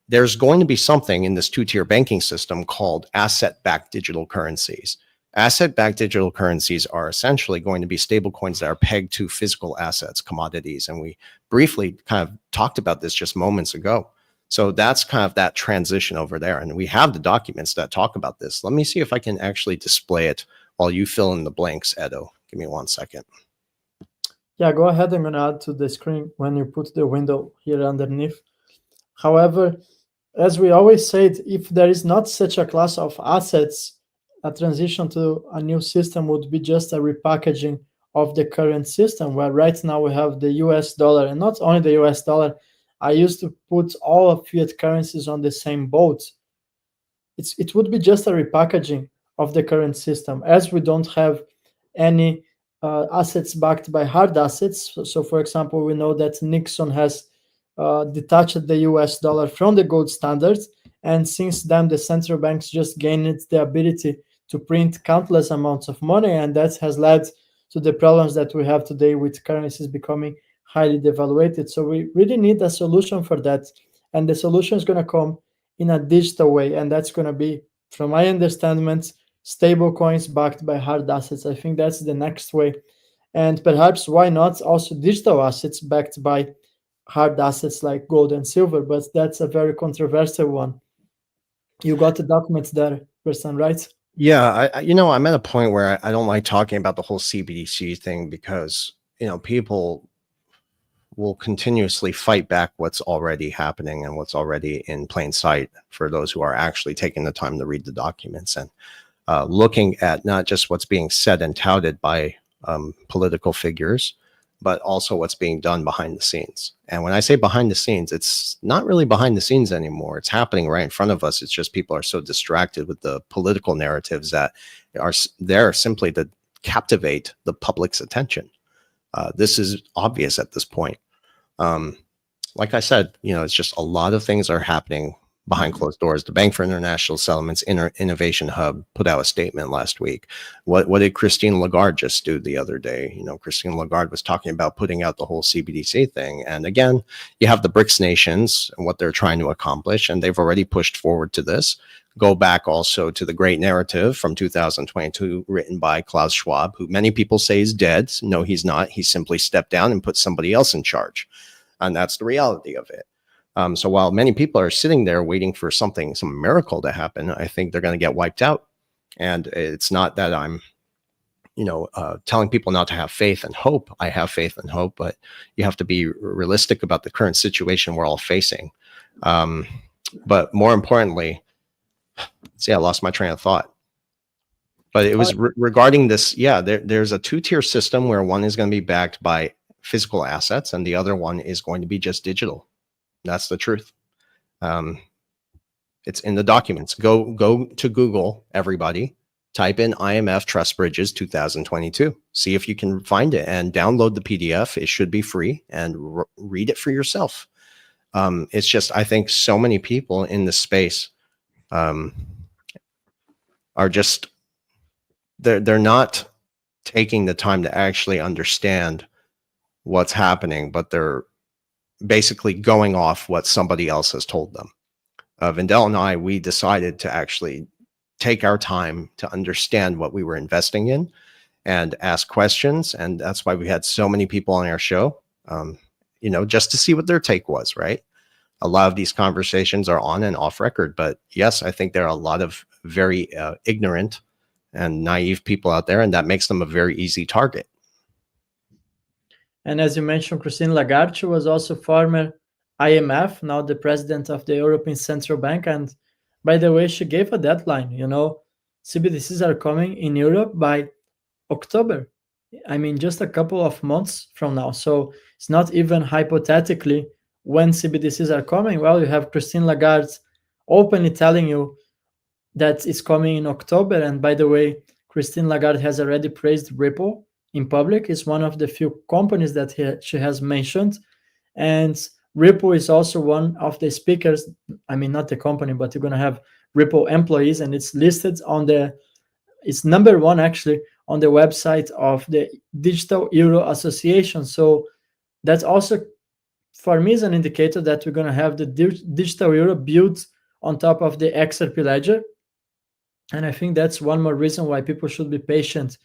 There's going to be something in this two-tier banking system called asset-backed digital currencies. Asset-backed digital currencies are essentially going to be stable coins that are pegged to physical assets, commodities. And we briefly kind of talked about this just moments ago. So that's kind of that transition over there. And we have the documents that talk about this. Let me see if I can actually display it while you fill in the blanks, Edo. Give me 1 second. Yeah, go ahead. I'm going to add to the screen when you put the window here underneath. However, as we always said, if there is not such a class of assets, a transition to a new system would be just a repackaging of the current system, where right now we have the US dollar, and not only the US dollar. I used to put all of fiat currencies on the same boat. It would be just a repackaging of the current system, as we don't have any assets backed by hard assets. So, for example, we know that Nixon has detached the US dollar from the gold standard, and since then the central banks just gained the ability to print countless amounts of money, and that has led to the problems that we have today with currencies becoming highly devaluated. So we really need a solution for that, and the solution is going to come in a digital way, and that's going to be, from my understanding, stable coins backed by hard assets. I think that's the next way, and perhaps why not also digital assets backed by hard assets like gold and silver, but that's a very controversial one. You got the documents there, person, right? Yeah, I'm at a point where I don't like talking about the whole CBDC thing because, people will continuously fight back what's already happening and what's already in plain sight for those who are actually taking the time to read the documents and looking at not just what's being said and touted by political figures, but also what's being done behind the scenes. And when I say behind the scenes, it's not really behind the scenes anymore. It's happening right in front of us. It's just people are so distracted with the political narratives that are there simply to captivate the public's attention. This is obvious at this point. Like I said, it's just a lot of things are happening behind closed doors. The Bank for International Settlements Innovation Hub put out a statement last week. What did Christine Lagarde just do the other day? Christine Lagarde was talking about putting out the whole CBDC thing. And again, you have the BRICS nations and what they're trying to accomplish, and they've already pushed forward to this. go back also to the great narrative from 2022 written by Klaus Schwab, who many people say is dead. No, he's not. He simply stepped down and put somebody else in charge. And that's the reality of it. So while many people are sitting there waiting for some miracle to happen, I think they're going to get wiped out. And it's not that I'm, telling people not to have faith and hope. I have faith and hope, but you have to be realistic about the current situation we're all facing. But more importantly, see, I lost my train of thought. But it was regarding this. Yeah, there's a two-tier system where one is going to be backed by physical assets and the other one is going to be just digital. That's the truth. It's in the documents. Go to Google, everybody. Type in IMF Trust Bridges 2022. See if you can find it and download the PDF. It should be free and read it for yourself. It's just, I think so many people in this space are just, they're not taking the time to actually understand what's happening, but they're basically going off what somebody else has told them. Vendel and I, we decided to actually take our time to understand what we were investing in and ask questions. And that's why we had so many people on our show, just to see what their take was, right? A lot of these conversations are on and off record, but yes, I think there are a lot of very ignorant and naive people out there, and that makes them a very easy target. And as you mentioned, Christine Lagarde, she was also former IMF, now the president of the European Central Bank. And by the way, she gave a deadline. CBDCs are coming in Europe by October. I mean, just a couple of months from now. So it's not even hypothetically when CBDCs are coming. Well, you have Christine Lagarde openly telling you that it's coming in October. And by the way, Christine Lagarde has already praised Ripple in public. It's one of the few companies that she has mentioned. And Ripple is also one of the speakers. I mean, not the company, but you're going to have Ripple employees, and it's listed it's number one actually on the website of the Digital Euro Association. So that's also, for me, is an indicator that we're going to have the digital euro built on top of the XRP ledger. And I think that's one more reason why people should be patient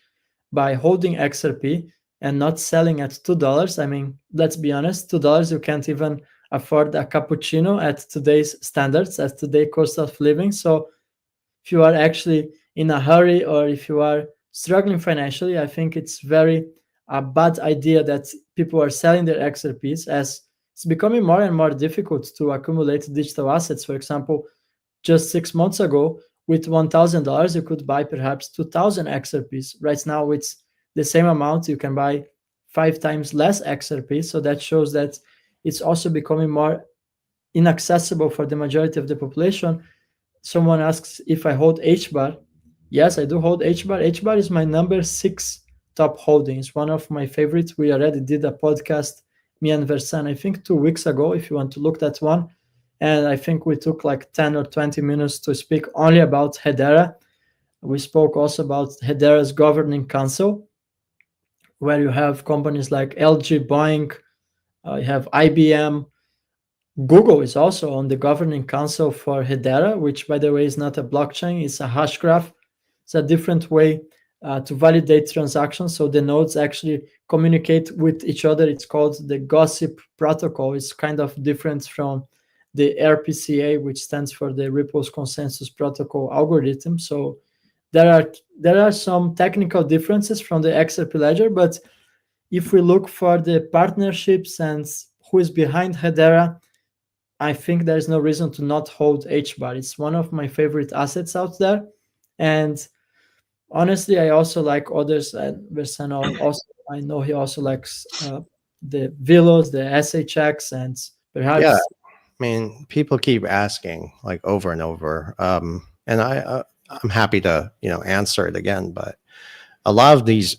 by holding XRP and not selling at $2. I mean, let's be honest, $2, you can't even afford a cappuccino at today's standards, at today's cost of living. So if you are actually in a hurry or if you are struggling financially, I think it's a bad idea that people are selling their XRPs, as it's becoming more and more difficult to accumulate digital assets. For example, just 6 months ago, with $1,000, you could buy perhaps 2,000 XRPs. Right now, it's the same amount, you can buy 5 times less XRP. So that shows that it's also becoming more inaccessible for the majority of the population. Someone asks if I hold HBAR. Yes, I do hold HBAR. HBAR is my number 6 top holding. It's one of my favorites. We already did a podcast, me and Versan, I think 2 weeks ago, if you want to look at one. And I think we took like 10 or 20 minutes to speak only about Hedera. We spoke also about Hedera's governing council, where you have companies like LG, Boeing, you have IBM. Google is also on the governing council for Hedera, which, by the way, is not a blockchain, it's a hash graph. It's a different way to validate transactions. So the nodes actually communicate with each other. It's called the gossip protocol. It's kind of different from the RPCA, which stands for the Ripple's Consensus Protocol algorithm. So there are some technical differences from the XRP ledger, but if we look for the partnerships and who is behind Hedera, I think there's no reason to not hold HBAR. It's one of my favorite assets out there. And honestly, I also like others. Versanov also, I know he also likes the Vilos, the SHX, and perhaps. Yeah, I mean, people keep asking like over and over, and I'm happy to answer it again. But a lot of these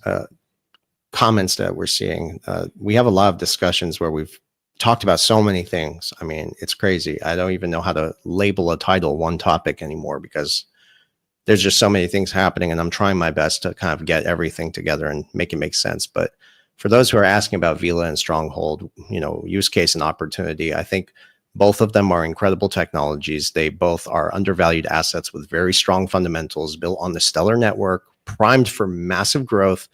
comments that we're seeing, we have a lot of discussions where we've talked about so many things. I mean, it's crazy. I don't even know how to label a title one topic anymore because there's just so many things happening, and I'm trying my best to kind of get everything together and make it make sense. But for those who are asking about Vila and Stronghold, use case and opportunity, I think Both of them are incredible technologies. They both are undervalued assets with very strong fundamentals built on the Stellar network, primed for massive growth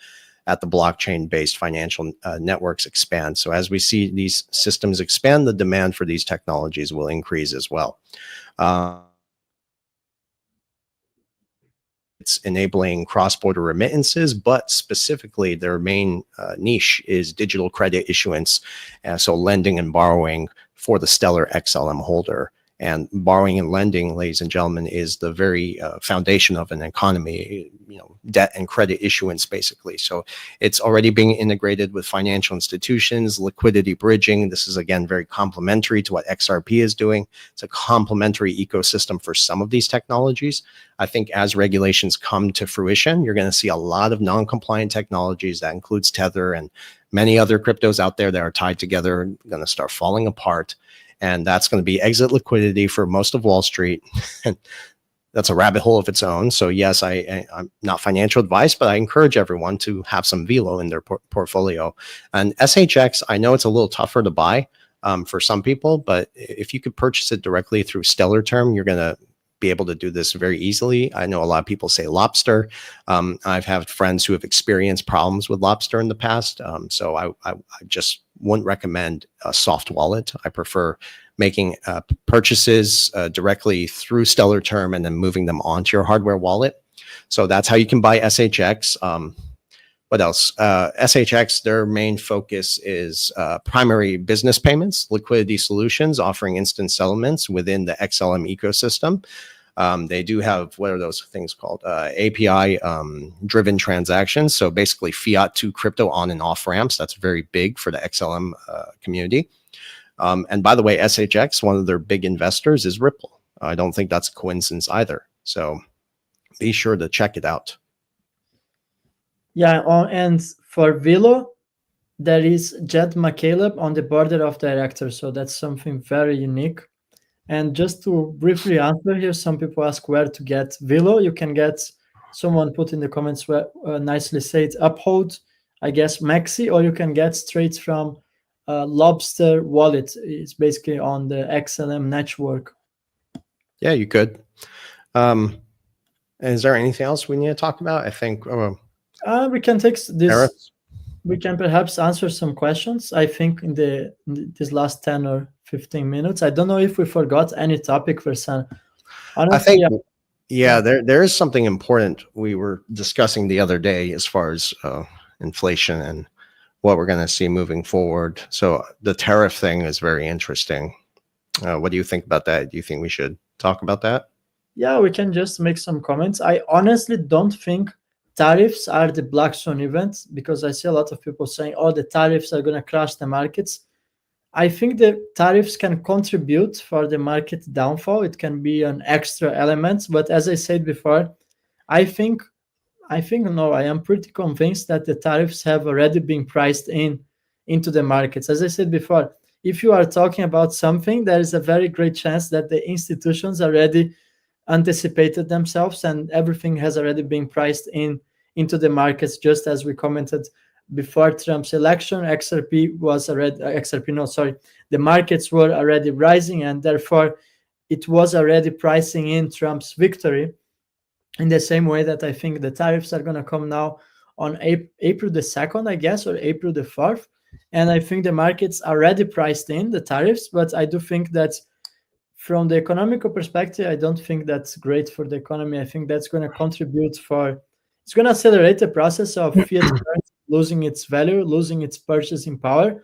at the blockchain-based financial networks expand. So as we see these systems expand, the demand for these technologies will increase as well. It's enabling cross-border remittances, but specifically their main niche is digital credit issuance. So lending and borrowing for the Stellar XLM holder. And borrowing and lending, ladies and gentlemen, is the very foundation of an economy, debt and credit issuance, basically. So it's already being integrated with financial institutions, liquidity bridging. This is, again, very complementary to what XRP is doing. It's a complementary ecosystem for some of these technologies. I think as regulations come to fruition, you're going to see a lot of non-compliant technologies that includes Tether and many other cryptos out there that are tied together, going to start falling apart. And that's going to be exit liquidity for most of Wall Street. And that's a rabbit hole of its own. So yes, I'm not financial advice, but I encourage everyone to have some Velo in their portfolio. And SHX, I know it's a little tougher to buy for some people, but if you could purchase it directly through Stellar Term, you're going to be able to do this very easily. I know a lot of people say Lobster. I've had friends who have experienced problems with Lobster in the past. So I just wouldn't recommend a soft wallet. I prefer making purchases directly through Stellar Term and then moving them onto your hardware wallet. So that's how you can buy SHX. What else? SHX, their main focus is primary business payments, liquidity solutions, offering instant settlements within the XLM ecosystem. They do have, what are those things called? API driven transactions. So basically fiat to crypto on and off ramps. That's very big for the XLM community. And by the way, SHX, one of their big investors is Ripple. I don't think that's a coincidence either. So be sure to check it out. Yeah, and for Velo, there is Jed McCaleb on the board of directors. So that's something very unique. And just to briefly answer here, some people ask where to get Velo. You can get, someone put in the comments where nicely said Uphold, I guess Maxi, or you can get straight from Lobster wallet. It's basically on the XLM network. Yeah, you could. Is there anything else we need to talk about? I think we can take this. Tariffs? We can perhaps answer some questions. I think in this last 10 or 15 minutes. I don't know if we forgot any topic for some. Honestly, I think, yeah, there is something important we were discussing the other day as far as inflation and what we're going to see moving forward. So the tariff thing is very interesting. What do you think about that? Do you think we should talk about that? Yeah, we can just make some comments. I honestly don't think tariffs are the black swan event, because I see a lot of people saying, oh, the tariffs are going to crash the markets. I think the tariffs can contribute for the market downfall. It can be an extra element. But as I said before, I am pretty convinced that the tariffs have already been priced into the markets. As I said before, if you are talking about something, there is a very great chance that the institutions already anticipated themselves and everything has already been priced into the markets. Just as we commented before Trump's election, the markets were already rising, and therefore it was already pricing in Trump's victory. In the same way that I think the tariffs are going to come now on April the 2nd, I guess, or April the 4th. And I think the markets already priced in the tariffs, but I do think that from the economical perspective, I don't think that's great for the economy. I think that's going to contribute it's going to accelerate the process of fiat currency losing its value, losing its purchasing power.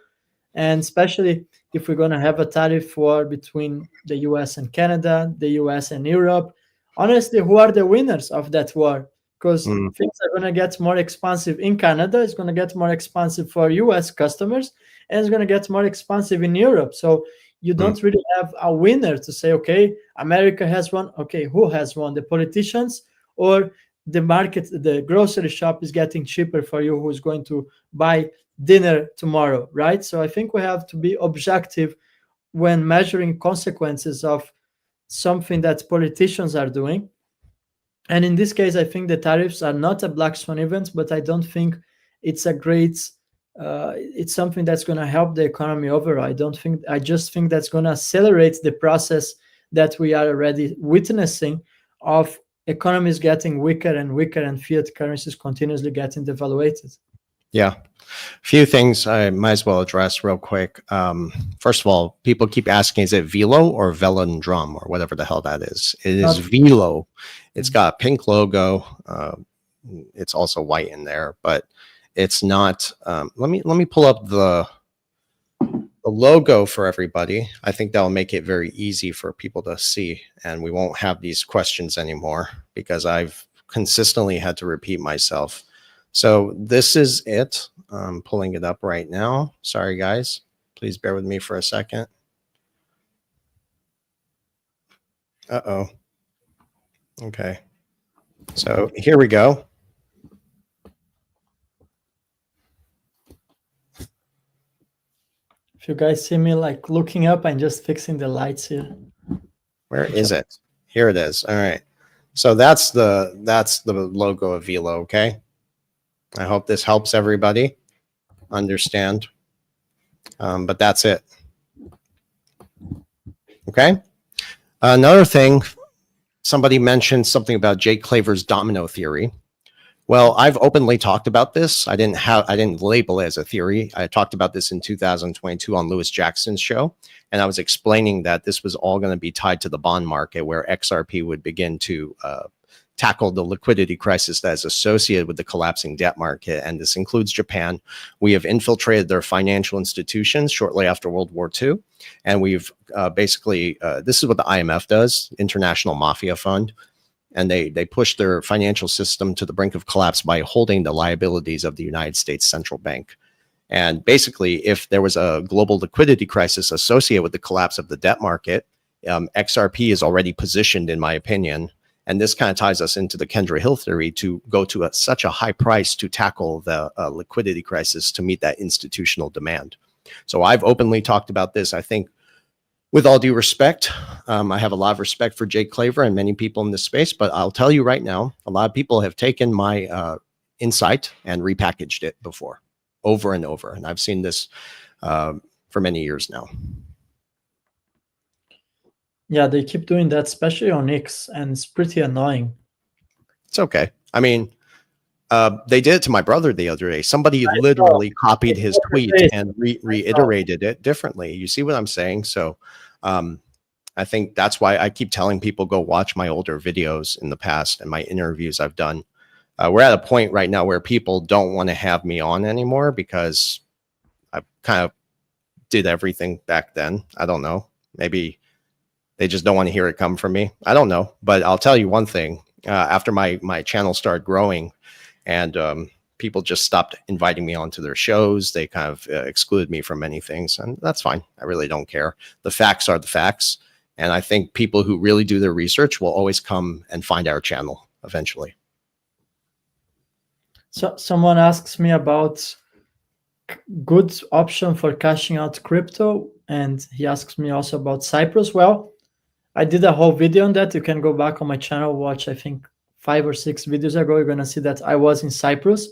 And especially if we're going to have a tariff war between the US and Canada, the US and Europe, honestly, who are the winners of that war? Because things are going to get more expensive in Canada, it's going to get more expensive for US customers, and it's going to get more expensive in Europe. So you don't really have a winner to say, okay, America has won. Okay, who has won? The politicians or the market? The grocery shop is getting cheaper for you, who's going to buy dinner tomorrow, right? So I think we have to be objective when measuring consequences of something that politicians are doing. And in this case, I think the tariffs are not a black swan event, but I don't think it's a great it's something that's going to help the economy overall. I just think that's going to accelerate the process that we are already witnessing of economies getting weaker and weaker and fiat currencies continuously getting devaluated. Yeah. A few things I might as well address real quick. First of all, people keep asking, is it Velo or Velondrum or whatever the hell that is? It is Velo. It's got a pink logo. It's also white in there, but it's not. Let me pull up the logo for everybody. I think that'll make it very easy for people to see, and we won't have these questions anymore because I've consistently had to repeat myself. So this is it. I'm pulling it up right now. Sorry, guys. Please bear with me for a second. Uh-oh. Okay. So here we go. If you guys see me like looking up, I'm just fixing the lights here. Where is it? Here it is. All right. So that's the logo of Velo, okay? I hope this helps everybody understand. But that's it. Okay. Another thing, somebody mentioned something about Jake Claver's domino theory. Well, I've openly talked about this. I didn't label it as a theory. I talked about this in 2022 on Lewis Jackson's show, and I was explaining that this was all going to be tied to the bond market, where XRP would begin to tackle the liquidity crisis that is associated with the collapsing debt market. And this includes Japan. We have infiltrated their financial institutions shortly after World War II. And we've basically, this is what the IMF does, International Mafia Fund. And they push their financial system to the brink of collapse by holding the liabilities of the United States Central Bank. And basically, if there was a global liquidity crisis associated with the collapse of the debt market, XRP is already positioned, in my opinion. And this kind of ties us into the Kendra Hill theory to go to such a high price to tackle the liquidity crisis to meet that institutional demand. So I've openly talked about this. I think with all due respect, I have a lot of respect for Jake Claver and many people in this space, but I'll tell you right now, a lot of people have taken my insight and repackaged it before, over and over. And I've seen this for many years now. Yeah, they keep doing that, especially on X, and it's pretty annoying. It's okay. I mean, they did it to my brother the other day. Somebody literally copied his tweet and reiterated it differently. You see what I'm saying? So I think that's why I keep telling people, go watch my older videos in the past and my interviews I've done. We're at a point right now where people don't want to have me on anymore because I kind of did everything back then. I don't know. Maybe they just don't want to hear it come from me. I don't know. But I'll tell you one thing. After my channel started growing and people just stopped inviting me onto their shows, they kind of excluded me from many things. And that's fine. I really don't care. The facts are the facts. And I think people who really do their research will always come and find our channel eventually. So someone asks me about good option for cashing out crypto. And he asks me also about Cyprus. Well, I did a whole video on that. You can go back on my channel, watch, I think 5 or 6 videos ago. You're going to see that I was in Cyprus.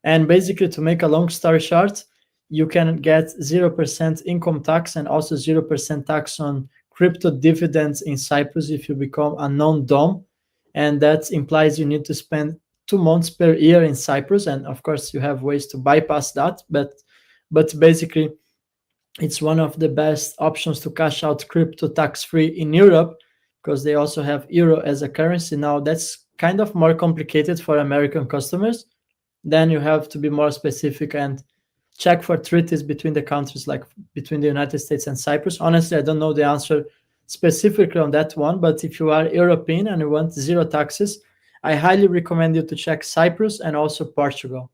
And basically, to make a long story short, you can get 0% income tax and also 0% tax on crypto dividends in Cyprus if you become a non-dom. And that implies you need to spend 2 months per year in Cyprus. And of course, you have ways to bypass that. But basically, it's one of the best options to cash out crypto tax-free in Europe because they also have euro as a currency. Now, that's kind of more complicated for American customers. Then you have to be more specific and check for treaties between the countries, like between the United States and Cyprus. Honestly, I don't know the answer specifically on that one, but if you are European and you want zero taxes, I highly recommend you to check Cyprus and also Portugal.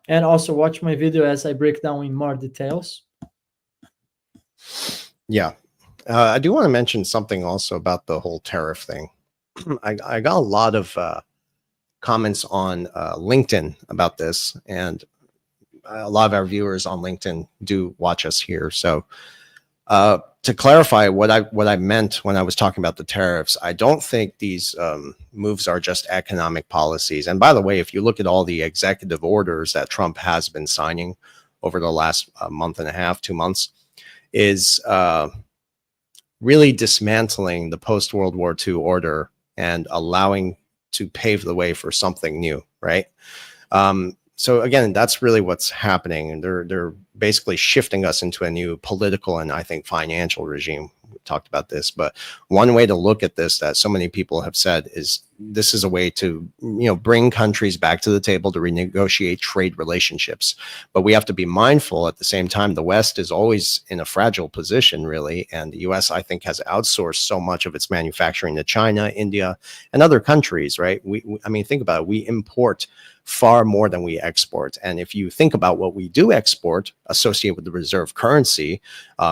And also watch my video as I break down in more details. Yeah. I do want to mention something also about the whole tariff thing. I got a lot of comments on LinkedIn about this, and a lot of our viewers on LinkedIn do watch us here. So to clarify what I meant when I was talking about the tariffs, I don't think these moves are just economic policies. And by the way, if you look at all the executive orders that Trump has been signing, over the last month and a half, 2 months, is really dismantling the post-World War II order and allowing to pave the way for something new, right? So again, that's really what's happening. And they're basically shifting us into a new political and I think financial regime. We talked about this, but one way to look at this that so many people have said is this is a way to, bring countries back to the table to renegotiate trade relationships. But we have to be mindful at the same time, the West is always in a fragile position, really. And the US, I think, has outsourced so much of its manufacturing to China, India, and other countries, right? I mean, think about it. We import far more than we export. And if you think about what we do export associated with the reserve currency,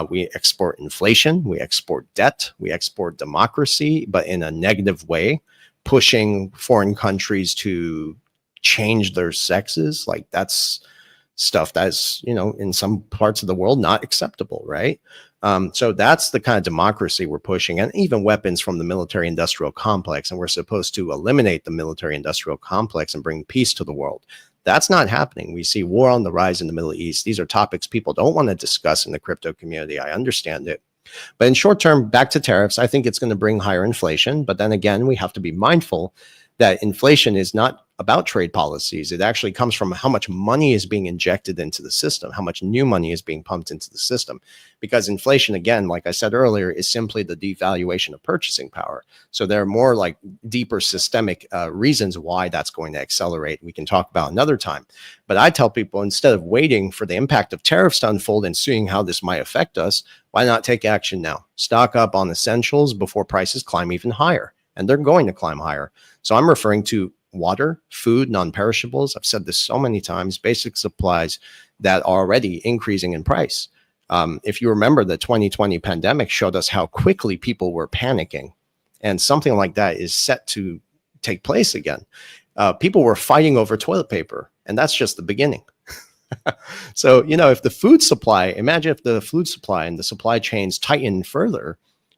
we export inflation, we export debt, we export democracy, but in a negative way, pushing foreign countries to change their sexes. Like that's stuff that's, in some parts of the world, not acceptable, right? So that's the kind of democracy we're pushing, and even weapons from the military industrial complex. And we're supposed to eliminate the military industrial complex and bring peace to the world. That's not happening. We see war on the rise in the Middle East. These are topics people don't want to discuss in the crypto community. I understand it. But in short term, back to tariffs, I think it's going to bring higher inflation. But then again, we have to be mindful that inflation is not about trade policies. It actually comes from how much money is being injected into the system, how much new money is being pumped into the system. Because inflation, again, like I said earlier, is simply the devaluation of purchasing power. So there are more like deeper systemic reasons why that's going to accelerate. We can talk about another time. But I tell people, instead of waiting for the impact of tariffs to unfold and seeing how this might affect us, why not take action now? Stock up on essentials before prices climb even higher. And they're going to climb higher. So I'm referring to water, food, non-perishables. I've said this so many times, basic supplies that are already increasing in price. If you remember, the 2020 pandemic showed us how quickly people were panicking. And something like that is set to take place again. People were fighting over toilet paper, and that's just the beginning. So, if the food supply, imagine if the food supply and the supply chains tighten further,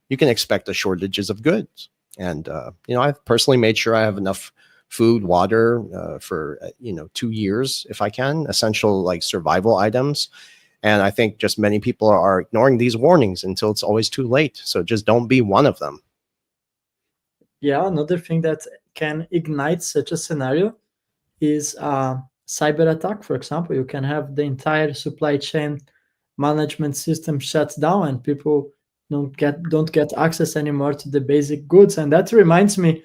you can expect the shortages of goods. And, I've personally made sure I have enough food, water for, 2 years, if I can, essential like survival items. And I think just many people are ignoring these warnings until it's always too late. So just don't be one of them. Yeah, another thing that can ignite such a scenario is a cyber attack. For example, you can have the entire supply chain management system shut down and people don't get access anymore to the basic goods. And that reminds me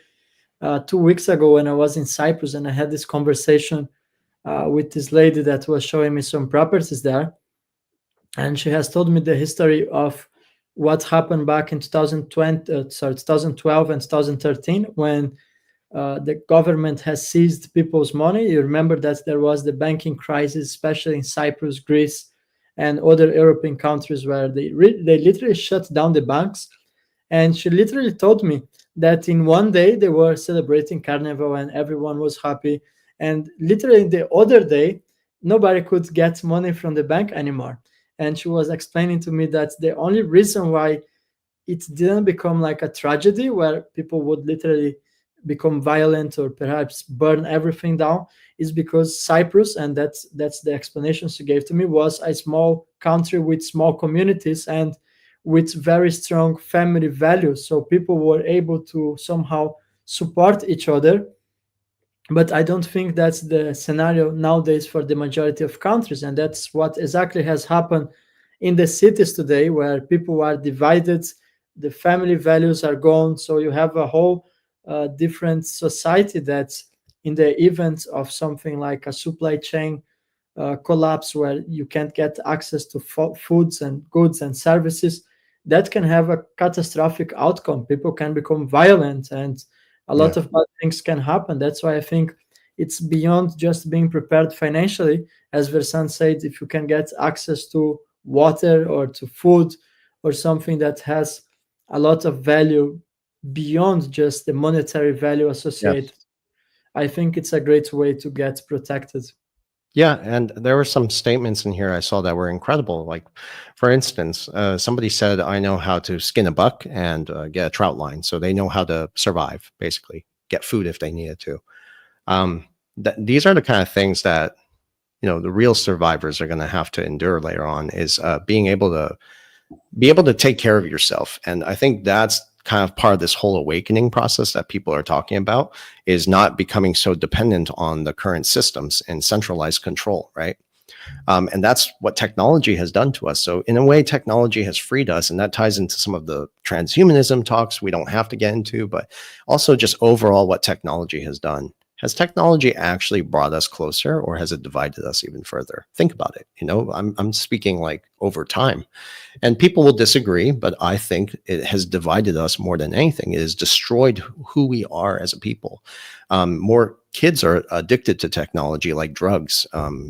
2 weeks ago when I was in Cyprus and I had this conversation with this lady that was showing me some properties there. And she has told me the history of what happened back in 2012 and 2013 when the government has seized people's money. You remember that there was the banking crisis, especially in Cyprus, Greece, and other European countries where they literally shut down the banks. And she literally told me that in one day they were celebrating Carnival and everyone was happy. And literally the other day, nobody could get money from the bank anymore. And she was explaining to me that the only reason why it didn't become like a tragedy where people would literally become violent or perhaps burn everything down is because Cyprus, and that's the explanation she gave to me, was a small country with small communities and with very strong family values. So people were able to somehow support each other. But I don't think that's the scenario nowadays for the majority of countries. And that's what exactly has happened in the cities today, where people are divided, the family values are gone. So you have a whole different society that's in the event of something like a supply chain collapse where you can't get access to foods and goods and services. That can have a catastrophic outcome. People can become violent and a lot of bad things can happen. That's why I think it's beyond just being prepared financially. As Versan said, if you can get access to water or to food or something that has a lot of value beyond just the monetary value associated, Yes. I think it's a great way to get protected. Yeah, and there were some statements in here I saw that were incredible. Like, for instance, somebody said, I know how to skin a buck and get a trout line. So they know how to survive, basically, get food if they needed to. These are the kind of things that, the real survivors are going to have to endure later on is being able to take care of yourself. And I think that's kind of part of this whole awakening process that people are talking about, is not becoming so dependent on the current systems and centralized control, right? And that's what technology has done to us. So in a way, technology has freed us, and that ties into some of the transhumanism talks we don't have to get into, but also just overall what technology has done. Has technology actually brought us closer, or has it divided us even further? Think about it. I'm speaking like over time. And people will disagree, but I think it has divided us more than anything. It has destroyed who we are as a people. More kids are addicted to technology like drugs.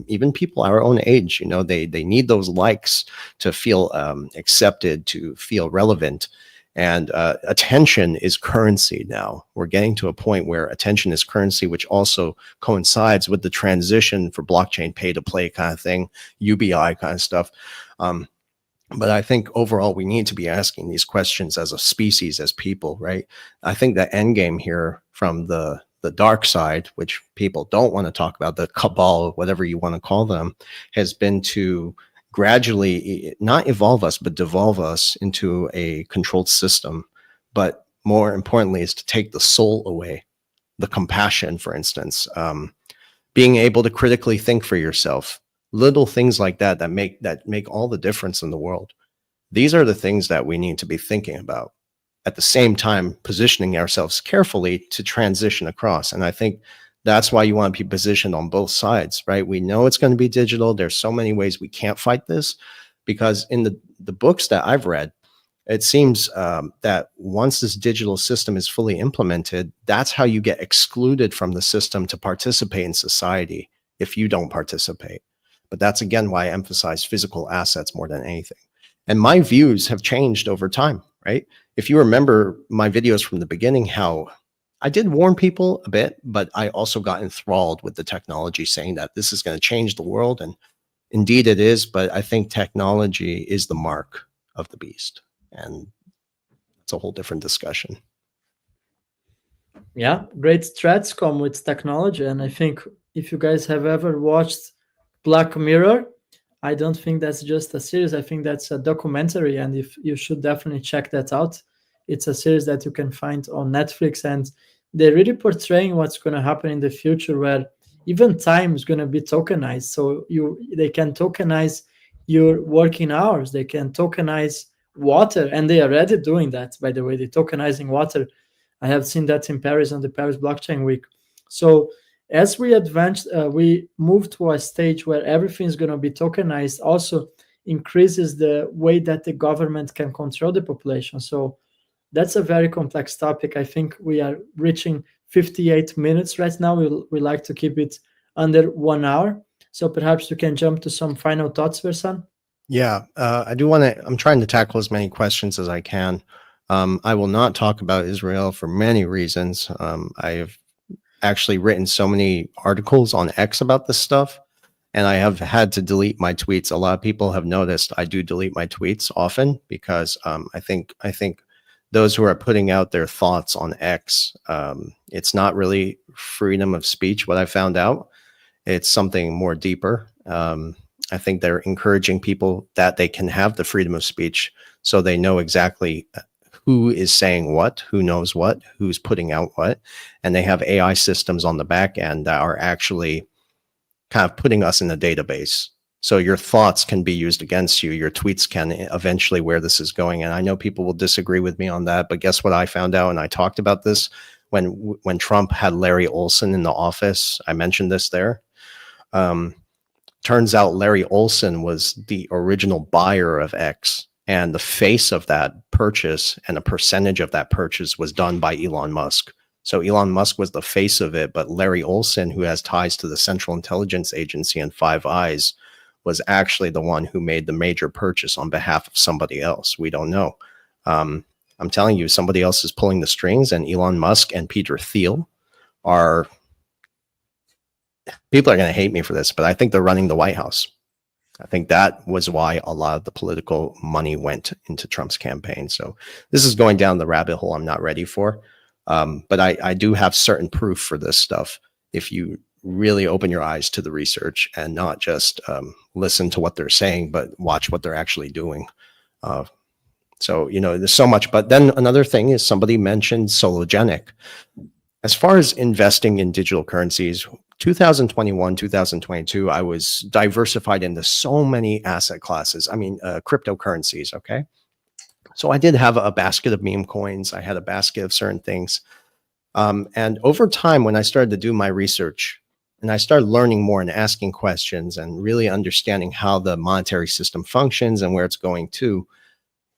Even people our own age, they need those likes to feel accepted, to feel relevant. And attention is currency now. We're getting to a point where attention is currency, which also coincides with the transition for blockchain pay to play kind of thing, UBI kind of stuff. But I think overall, we need to be asking these questions as a species, as people, right? I think the end game here from the dark side, which people don't want to talk about, the cabal, whatever you want to call them, has been to gradually not evolve us, but devolve us into a controlled system. But more importantly, is to take the soul away, the compassion, for instance, being able to critically think for yourself, little things like that make all the difference in the world. These are the things that we need to be thinking about, at the same time positioning ourselves carefully to transition across. And I think that's why you want to be positioned on both sides, right? We know it's going to be digital. There's so many ways we can't fight this, because in the books that I've read, it seems that once this digital system is fully implemented, that's how you get excluded from the system to participate in society if you don't participate. But that's, again, why I emphasize physical assets more than anything. And my views have changed over time, right? If you remember my videos from the beginning, how I did warn people a bit, but I also got enthralled with the technology, saying that this is going to change the world. And indeed it is, but I think technology is the mark of the beast. And it's a whole different discussion. Yeah, great threats come with technology. And I think if you guys have ever watched Black Mirror, I don't think that's just a series. I think that's a documentary, and if you should definitely check that out. It's a series that you can find on Netflix, and they're really portraying what's going to happen in the future, where even time is going to be tokenized. So they can tokenize your working hours. They can tokenize water, and they are already doing that, by the way. They're tokenizing water. I have seen that in Paris on the Paris Blockchain Week. So as we advance, we move to a stage where everything is going to be tokenized, also increases the way that the government can control the population. So that's a very complex topic. I think we are reaching 58 minutes right now. We like to keep it under 1 hour. So perhaps you can jump to some final thoughts, Versan. Yeah, I do want to, I'm trying to tackle as many questions as I can. I will not talk about Israel for many reasons. I have actually written so many articles on X about this stuff, and I have had to delete my tweets. A lot of people have noticed I do delete my tweets often, because I think those who are putting out their thoughts on X, it's not really freedom of speech, what I found out. It's something more deeper. I think they're encouraging people that they can have the freedom of speech, so they know exactly who is saying what, who knows what, who's putting out what. And they have AI systems on the back end that are actually kind of putting us in a database. So your thoughts can be used against you. Your tweets can eventually, where this is going. And I know people will disagree with me on that, but guess what I found out? And I talked about this when Trump had Larry Olson in the office. I mentioned this there. Turns out Larry Olson was the original buyer of X, and the face of that purchase and a percentage of that purchase was done by Elon Musk. So Elon Musk was the face of it, but Larry Olson, who has ties to the Central Intelligence Agency and Five Eyes, was actually the one who made the major purchase on behalf of somebody else. We don't know. I'm telling you, somebody else is pulling the strings, and Elon Musk and Peter Thiel are, people are going to hate me for this, but I think they're running the White House. I think that was why a lot of the political money went into Trump's campaign. So this is going down the rabbit hole I'm not ready for. But I do have certain proof for this stuff. If you really open your eyes to the research and not just listen to what they're saying, but watch what they're actually doing. So, there's so much. But then another thing is somebody mentioned Sologenic. As far as investing in digital currencies, 2021, 2022, I was diversified into so many asset classes. I mean, cryptocurrencies. Okay. So I did have a basket of meme coins. I had a basket of certain things. And over time, when I started to do my research and I started learning more and asking questions and really understanding how the monetary system functions and where it's going to,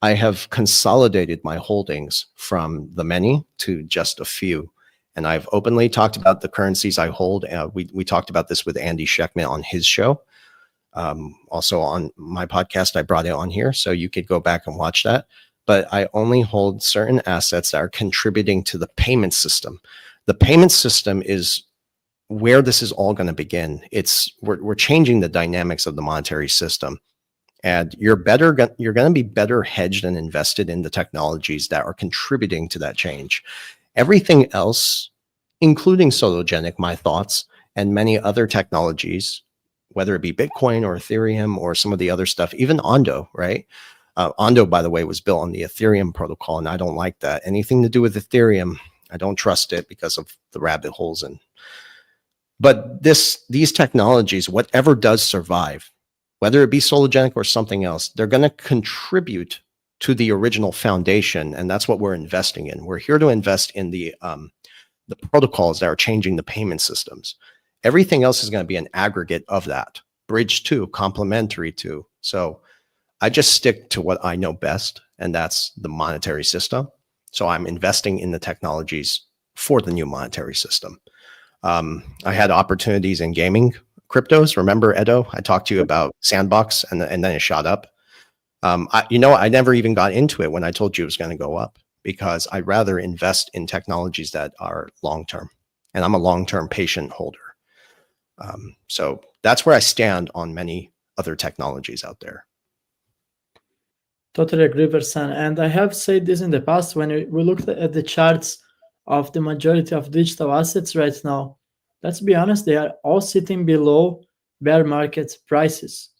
I have consolidated my holdings from the many to just a few. And I've openly talked about the currencies I hold. We talked about this with Andy Schekman on his show. Also on my podcast, I brought it on here, so you could go back and watch that. But I only hold certain assets that are contributing to the payment system. The payment system is where this is all going to begin. We're changing the dynamics of the monetary system, and you're going to be better hedged and invested in the technologies that are contributing to that change. Everything else, including Sologenic, my thoughts, and many other technologies, whether it be Bitcoin or Ethereum or some of the other stuff, even Ondo, right? Ondo, by the way, was built on the Ethereum protocol, and I don't like that. Anything to do with Ethereum, I don't trust it because of the rabbit holes. But these technologies, whatever does survive, whether it be Sologenic or something else, they're going to contribute to the original foundation, and that's what we're investing in. We're here to invest in the protocols that are changing the payment systems. Everything else is going to be an aggregate of that, bridge to, complementary to. So I just stick to what I know best, and that's the monetary system. So I'm investing in the technologies for the new monetary system. I had opportunities in gaming cryptos. Remember, Edo? I talked to you about Sandbox, and then it shot up. I never even got into it when I told you it was going to go up, because I'd rather invest in technologies that are long-term, and I'm a long-term patient holder. So that's where I stand on many other technologies out there. Totally agree, Versan. And I have said this in the past when we looked at the charts of the majority of digital assets right now. Let's be honest, they are all sitting below bear market prices.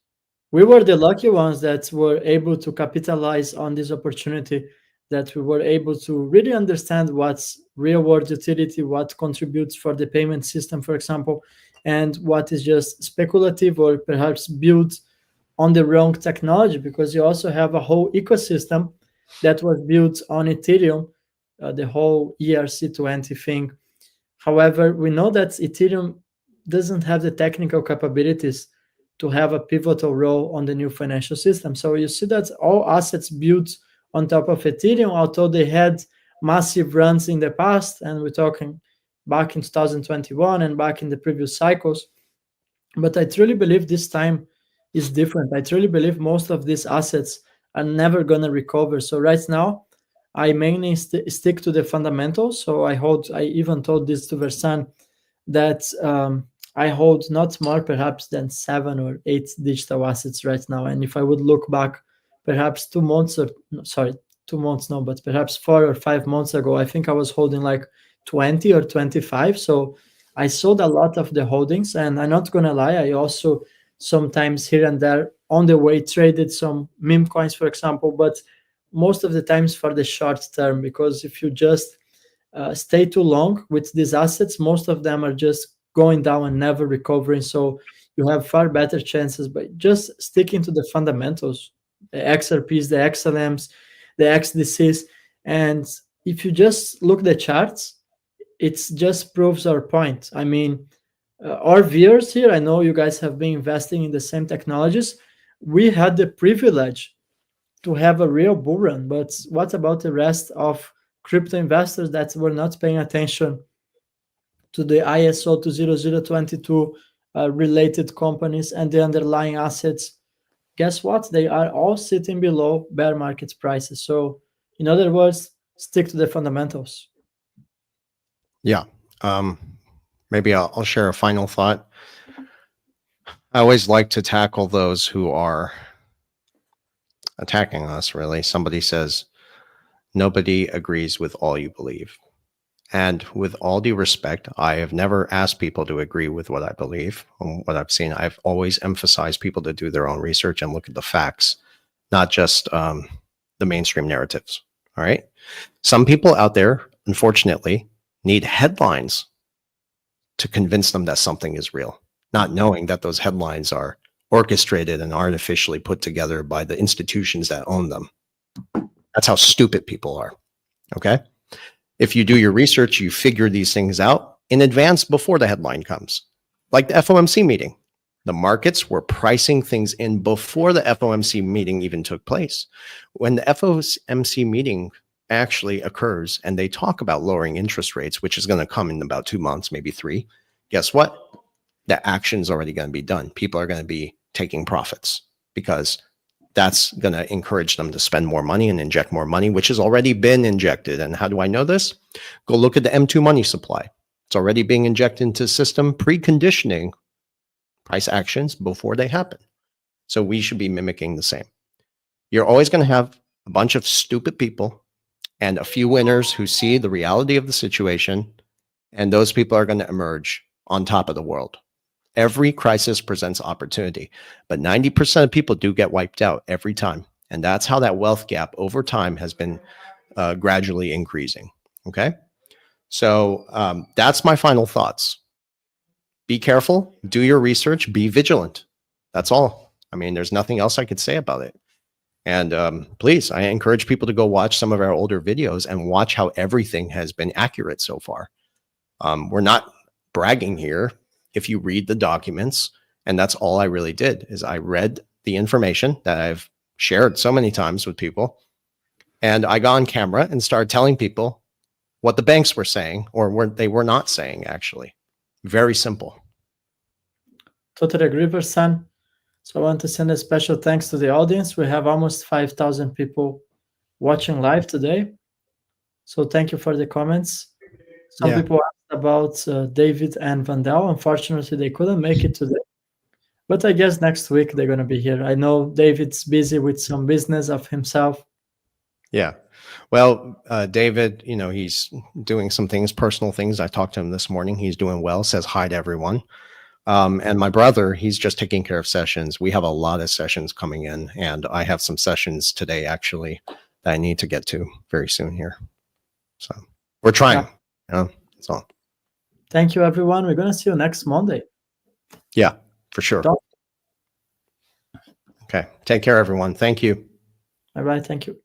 We were the lucky ones that were able to capitalize on this opportunity, that we were able to really understand what's real world utility, what contributes for the payment system, for example, and what is just speculative or perhaps built on the wrong technology, because you also have a whole ecosystem that was built on Ethereum, the whole ERC20 thing. However, we know that Ethereum doesn't have the technical capabilities to have a pivotal role on the new financial system. So you see that all assets built on top of Ethereum, although they had massive runs in the past, and we're talking back in 2021 and back in the previous cycles. But I truly believe this time is different. I truly believe most of these assets are never going to recover. So right now, I mainly stick to the fundamentals. So I even told this to Versan, that I hold not more perhaps than 7 or 8 digital assets right now. And if I would look back perhaps 2 months, or sorry, 2 months, no, but perhaps 4 or 5 months ago, I think I was holding like 20 or 25. So I sold a lot of the holdings, and I'm not going to lie, I also sometimes here and there on the way traded some meme coins, for example, but most of the times for the short term, because if you just stay too long with these assets, most of them are just going down and never recovering. So you have far better chances by just sticking to the fundamentals, the XRPs, the XLMs, the XDCs. And if you just look at the charts, it just proves our point. I mean, our viewers here, I know you guys have been investing in the same technologies. We had the privilege to have a real bull run, but what about the rest of crypto investors that were not paying attention to the ISO 20022 related companies and the underlying assets? Guess what? They are all sitting below bear market prices. So in other words, stick to the fundamentals. Yeah. Maybe I'll share a final thought. I always like to tackle those who are attacking us, really. Somebody says, nobody agrees with all you believe. And with all due respect, I have never asked people to agree with what I believe and what I've seen. I've always emphasized people to do their own research and look at the facts, not just the mainstream narratives. All right. Some people out there, unfortunately, need headlines to convince them that something is real, not knowing that those headlines are orchestrated and artificially put together by the institutions that own them. That's how stupid people are. Okay. If you do your research, you figure these things out in advance before the headline comes. Like the FOMC meeting. The markets were pricing things in before the FOMC meeting even took place. When the FOMC meeting actually occurs and they talk about lowering interest rates, which is going to come in about 2 months, maybe 3, guess what? The action's already going to be done. People are going to be taking profits because that's going to encourage them to spend more money and inject more money, which has already been injected. And how do I know this? Go look at the M2 money supply. It's already being injected into the system, preconditioning price actions before they happen. So we should be mimicking the same. You're always going to have a bunch of stupid people and a few winners who see the reality of the situation, and those people are going to emerge on top of the world. Every crisis presents opportunity, but 90% of people do get wiped out every time. And that's how that wealth gap over time has been gradually increasing. Okay. So that's my final thoughts. Be careful, do your research, be vigilant. That's all. I mean, there's nothing else I could say about it. And please, I encourage people to go watch some of our older videos and watch how everything has been accurate so far. We're not bragging here. If you read the documents, and that's all I really did, is I read the information that I've shared so many times with people, and I got on camera and started telling people what the banks were saying or they were not saying, actually. Very simple. Totally agree, Versan. So I want to send a special thanks to the audience. We have almost 5,000 people watching live today. So thank you for the comments. Some people asked about David and Vandal. Unfortunately, they couldn't make it today. But I guess next week they're going to be here. I know David's busy with some business of himself. Yeah. Well, David, he's doing some things, personal things. I talked to him this morning. He's doing well, says hi to everyone. And my brother, he's just taking care of sessions. We have a lot of sessions coming in, and I have some sessions today, actually, that I need to get to very soon here. So we're trying. Yeah. That's all. Thank you, everyone. We're going to see you next Monday. Yeah, for sure. Okay. Take care, everyone. Thank you. Bye-bye. Thank you.